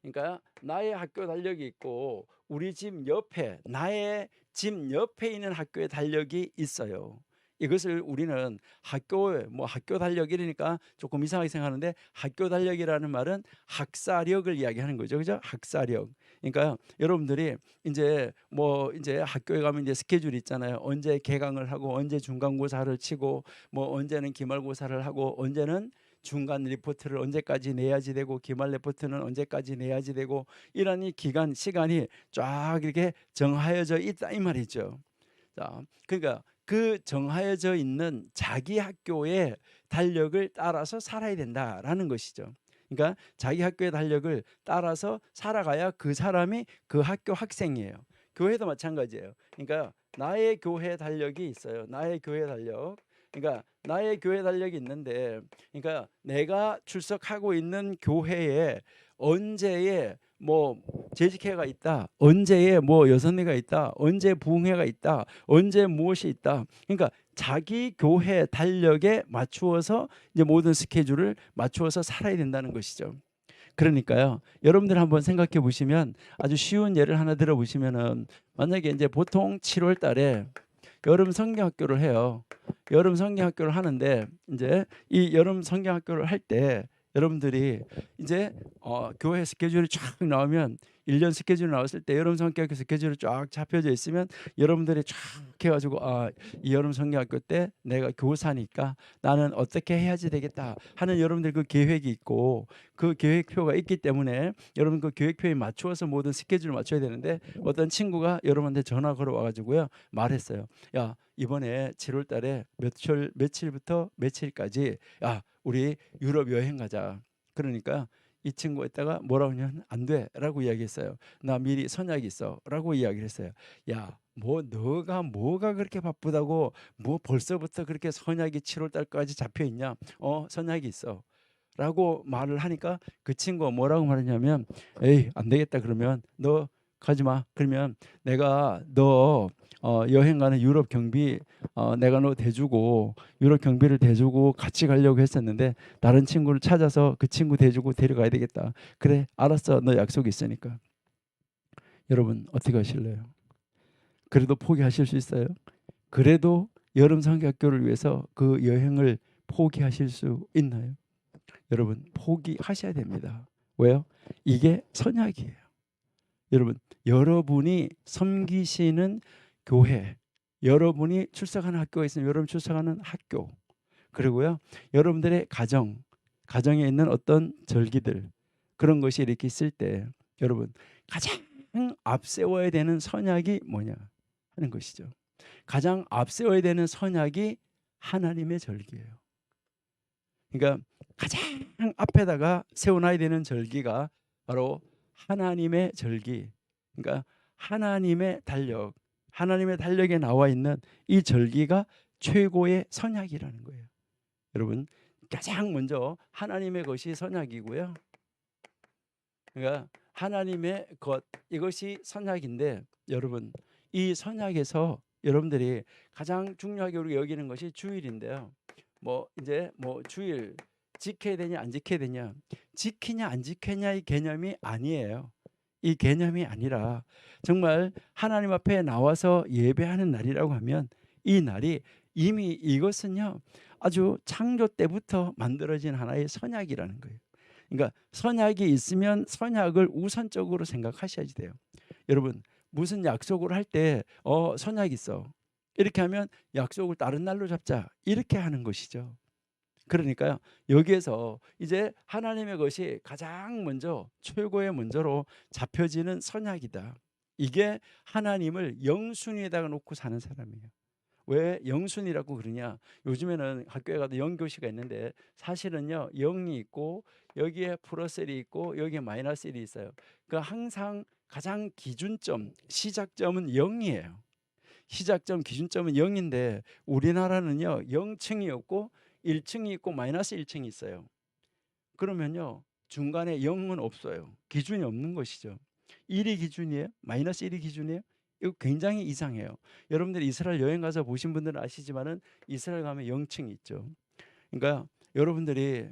그러니까 나의 학교 달력이 있고 우리 집 옆에, 나의 집 옆에 있는 학교의 달력이 있어요. 이것을 우리는 학교에 뭐 학교 달력 이러니까 조금 이상하게 생각하는데, 학교 달력이라는 말은 학사력을 이야기하는 거죠. 그죠? 학사력. 그러니까 여러분들이 이제 뭐 이제 학교에 가면 이제 스케줄이 있잖아요. 언제 개강을 하고, 언제 중간고사를 치고, 뭐 언제는 기말고사를 하고, 언제는 중간 리포트를 언제까지 내야지 되고, 기말 리포트는 언제까지 내야지 되고, 이런 이 기간 시간이 쫙 이렇게 정하여져 있다 이 말이죠. 자, 그러니까 그 정하여져 있는 자기 학교의 달력을 따라서 살아야 된다라는 것이죠. 그러니까 자기 학교의 달력을 따라서 살아가야 그 사람이 그 학교 학생이에요. 교회도 마찬가지예요. 그러니까 나의 교회 달력이 있어요. 나의 교회 달력. 그러니까 나의 교회 달력이 있는데, 그러니까 내가 출석하고 있는 교회에 언제에 뭐 재직회가 있다, 언제에 뭐 여선회가 있다, 언제 부흥회가 있다, 언제 무엇이 있다. 그러니까 자기 교회 달력에 맞추어서 이제 모든 스케줄을 맞추어서 살아야 된다는 것이죠. 그러니까요, 여러분들 한번 생각해 보시면, 아주 쉬운 예를 하나 들어 보시면은, 만약에 이제 보통 7월 달에 여름 성경학교를 해요. 여름 성경학교를 하는데, 이제 이 여름 성경학교를 할 때 여러분들이 이제 교회 스케줄이 쫙 나오면, 1년 스케줄이 나왔을 때 여름 성경학교 스케줄이 쫙 잡혀져 있으면, 여러분들이 쫙 해가지고 이 여름 성경학교 때 내가 교사니까 나는 어떻게 해야지 되겠다 하는 여러분들 그 계획이 있고, 그 계획표가 있기 때문에 여러분 그 계획표에 맞추어서 모든 스케줄을 맞춰야 되는데, 어떤 친구가 여러분한테 전화 걸어 와가지고요 말했어요. 야, 이번에 7월 달에 며칠부터 며칠까지 우리 유럽 여행 가자. 그러니까 이 친구가 있다가 뭐라고 하냐면, 안 돼라고 이야기했어요. 나 미리 선약이 있어라고 이야기를 했어요. 야, 뭐 너가 뭐가 그렇게 바쁘다고 뭐 벌써부터 그렇게 선약이 7월 달까지 잡혀 있냐? 선약이 있어. 라고 말을 하니까 그 친구가 뭐라고 말했냐면, 에이, 안 되겠다. 그러면 너 가지 마. 그러면 내가 너 여행 가는 유럽 경비 내가 너 대주고, 유럽 경비를 대주고 같이 가려고 했었는데, 다른 친구를 찾아서 그 친구 대주고 데려가야 되겠다. 그래, 알았어. 너 약속 있으니까. 여러분 어떻게 하실래요? 그래도 포기하실 수 있어요? 그래도 여름 성경학교를 위해서 그 여행을 포기하실 수 있나요? 여러분 포기하셔야 됩니다. 왜요? 이게 선약이에요. 여러분, 여러분이 섬기시는 교회, 여러분이 출석하는 학교가 있으면 여러분 출석하는 학교, 그리고요 여러분들의 가정에 있는 어떤 절기들, 그런 것이 이렇게 있을 때 여러분 가장 앞세워야 되는 선약이 뭐냐 하는 것이죠. 가장 앞세워야 되는 선약이 하나님의 절기예요. 그러니까 가장 앞에다가 세워놔야 되는 절기가 바로 하나님의 절기. 그러니까 하나님의 달력, 하나님의 달력에 나와 있는 이 절기가 최고의 선약이라는 거예요. 여러분, 가장 먼저 하나님의 것이 선약이고요. 그러니까 하나님의 것, 이것이 선약인데, 여러분 이 선약에서 여러분들이 가장 중요하게 우리가 여기는 것이 주일인데요. 뭐 이제 뭐 주일 지켜야 되냐 안 지켜야 되냐, 지키냐 안 지키냐의 개념이 아니에요. 이 개념이 아니라 정말 하나님 앞에 나와서 예배하는 날이라고 하면, 이 날이 이미 이것은요 아주 창조 때부터 만들어진 하나의 선약이라는 거예요. 그러니까 선약이 있으면 선약을 우선적으로 생각하셔야지 돼요. 여러분 무슨 약속을 할 때 선약 있어 이렇게 하면 약속을 다른 날로 잡자 이렇게 하는 것이죠. 그러니까요 여기에서 이제 하나님의 것이 가장 먼저 최고의 먼저로 잡혀지는 선약이다. 이게 하나님을 영순위에다가 놓고 사는 사람이에요. 왜 영순이라고 그러냐? 요즘에는 학교에 가도 영교시가 있는데, 사실은요 0이 있고 여기에 플러스 1이 있고 여기에 마이너스 1이 있어요. 그러니까 항상 가장 기준점, 시작점은 0이에요. 시작점, 기준점은 0인데 우리나라는요 0층이 없고 1층이 있고 마이너스 1층이 있어요. 그러면요 중간에 0은 없어요. 기준이 없는 것이죠. 1이 기준이에요? 마이너스 1이 기준이에요? 이거 굉장히 이상해요. 여러분들이 이스라엘 여행 가서 보신 분들은 아시지만은 이스라엘 가면 0층이 있죠. 그러니까 여러분들이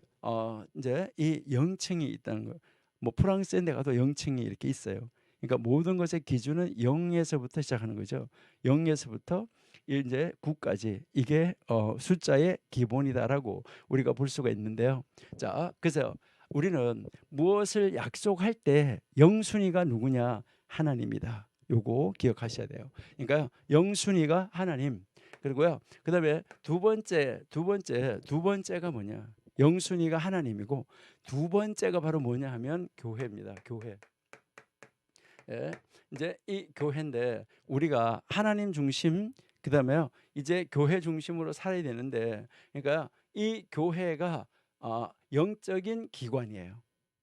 이제 이 0층이 있다는 거. 뭐 프랑스에 가도 0층이 이렇게 있어요. 그러니까 모든 것의 기준은 0에서부터 시작하는 거죠. 0에서부터 이제 9까지 이게 숫자의 기본이다라고 우리가 볼 수가 있는데요. 자, 그래서 우리는 무엇을 약속할 때 영순위가 누구냐? 하나님이다. 요거 기억하셔야 돼요. 그러니까 영순위가 하나님. 그리고요. 그다음에 두 번째가 뭐냐? 영순위가 하나님이고 두 번째가 바로 뭐냐 하면 교회입니다. 교회. 예. 이제 이 교회인데 우리가 하나님 중심 그다음에요. 이제 교회 중심으로 살아야 되는데 그러니까 이 교회가 영적인 기관이에요.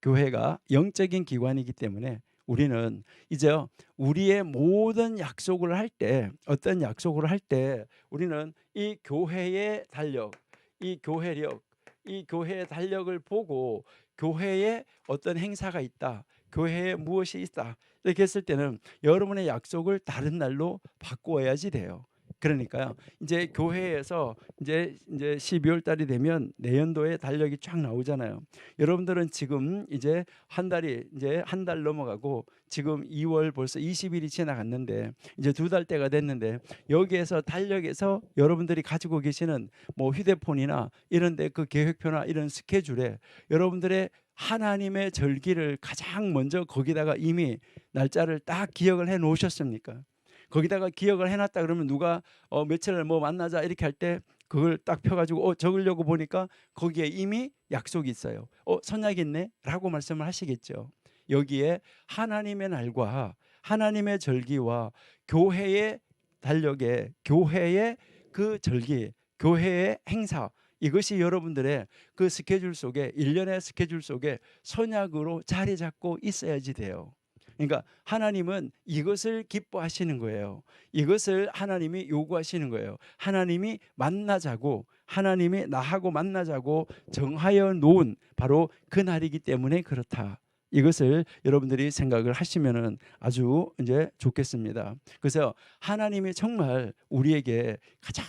교회가 영적인 기관이기 때문에 우리는 이제 우리의 모든 약속을 할 때 어떤 약속을 할 때 우리는 이 교회의 달력, 이 교회력, 이 교회의 달력을 보고 교회에 어떤 행사가 있다. 교회에 무엇이 있다. 이렇게 했을 때는 여러분의 약속을 다른 날로 바꾸어야지 돼요. 그러니까요. 이제 교회에서 이제 12월 달이 되면 내년도에 달력이 쫙 나오잖아요. 여러분들은 지금 이제 한 달 넘어가고 지금 2월 벌써 20일이 지나갔는데 이제 2달째가 됐는데 여기에서 달력에서 여러분들이 가지고 계시는 뭐 휴대폰이나 이런 데 그 계획표나 이런 스케줄에 여러분들의 하나님의 절기를 가장 먼저 거기다가 이미 날짜를 딱 기억을 해 놓으셨습니까? 거기다가 기억을 해놨다 그러면 누가 며칠을 뭐 만나자 이렇게 할 때 그걸 딱 펴가지고 적으려고 보니까 거기에 이미 약속이 있어요. 선약이 있네 라고 말씀을 하시겠죠. 여기에 하나님의 날과 하나님의 절기와 교회의 달력에 교회의 그 절기 교회의 행사 이것이 여러분들의 그 스케줄 속에 1년의 스케줄 속에 선약으로 자리 잡고 있어야지 돼요. 그러니까 하나님은 이것을 기뻐하시는 거예요. 이것을 하나님이 요구하시는 거예요. 하나님이 만나자고 하나님이 나하고 만나자고 정하여 놓은 바로 그 날이기 때문에 그렇다. 이것을 여러분들이 생각을 하시면은 아주 이제 좋겠습니다. 그래서 하나님이 정말 우리에게 가장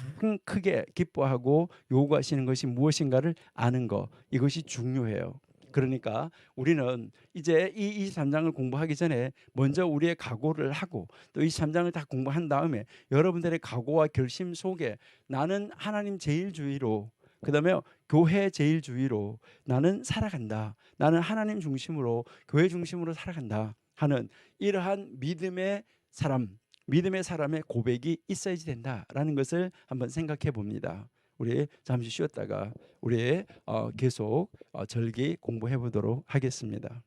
크게 기뻐하고 요구하시는 것이 무엇인가를 아는 것 이것이 중요해요. 그러니까 우리는 이제 이 23장을 공부하기 전에 먼저 우리의 각오를 하고 또 23장을 다 공부한 다음에 여러분들의 각오와 결심 속에 나는 하나님 제일주의로 그다음에 교회 제일주의로 나는 살아간다. 나는 하나님 중심으로 교회 중심으로 살아간다 하는 이러한 믿음의 사람의 고백이 있어야지 된다라는 것을 한번 생각해 봅니다. 우리 잠시 쉬었다가 우리 계속 절기 공부해 보도록 하겠습니다.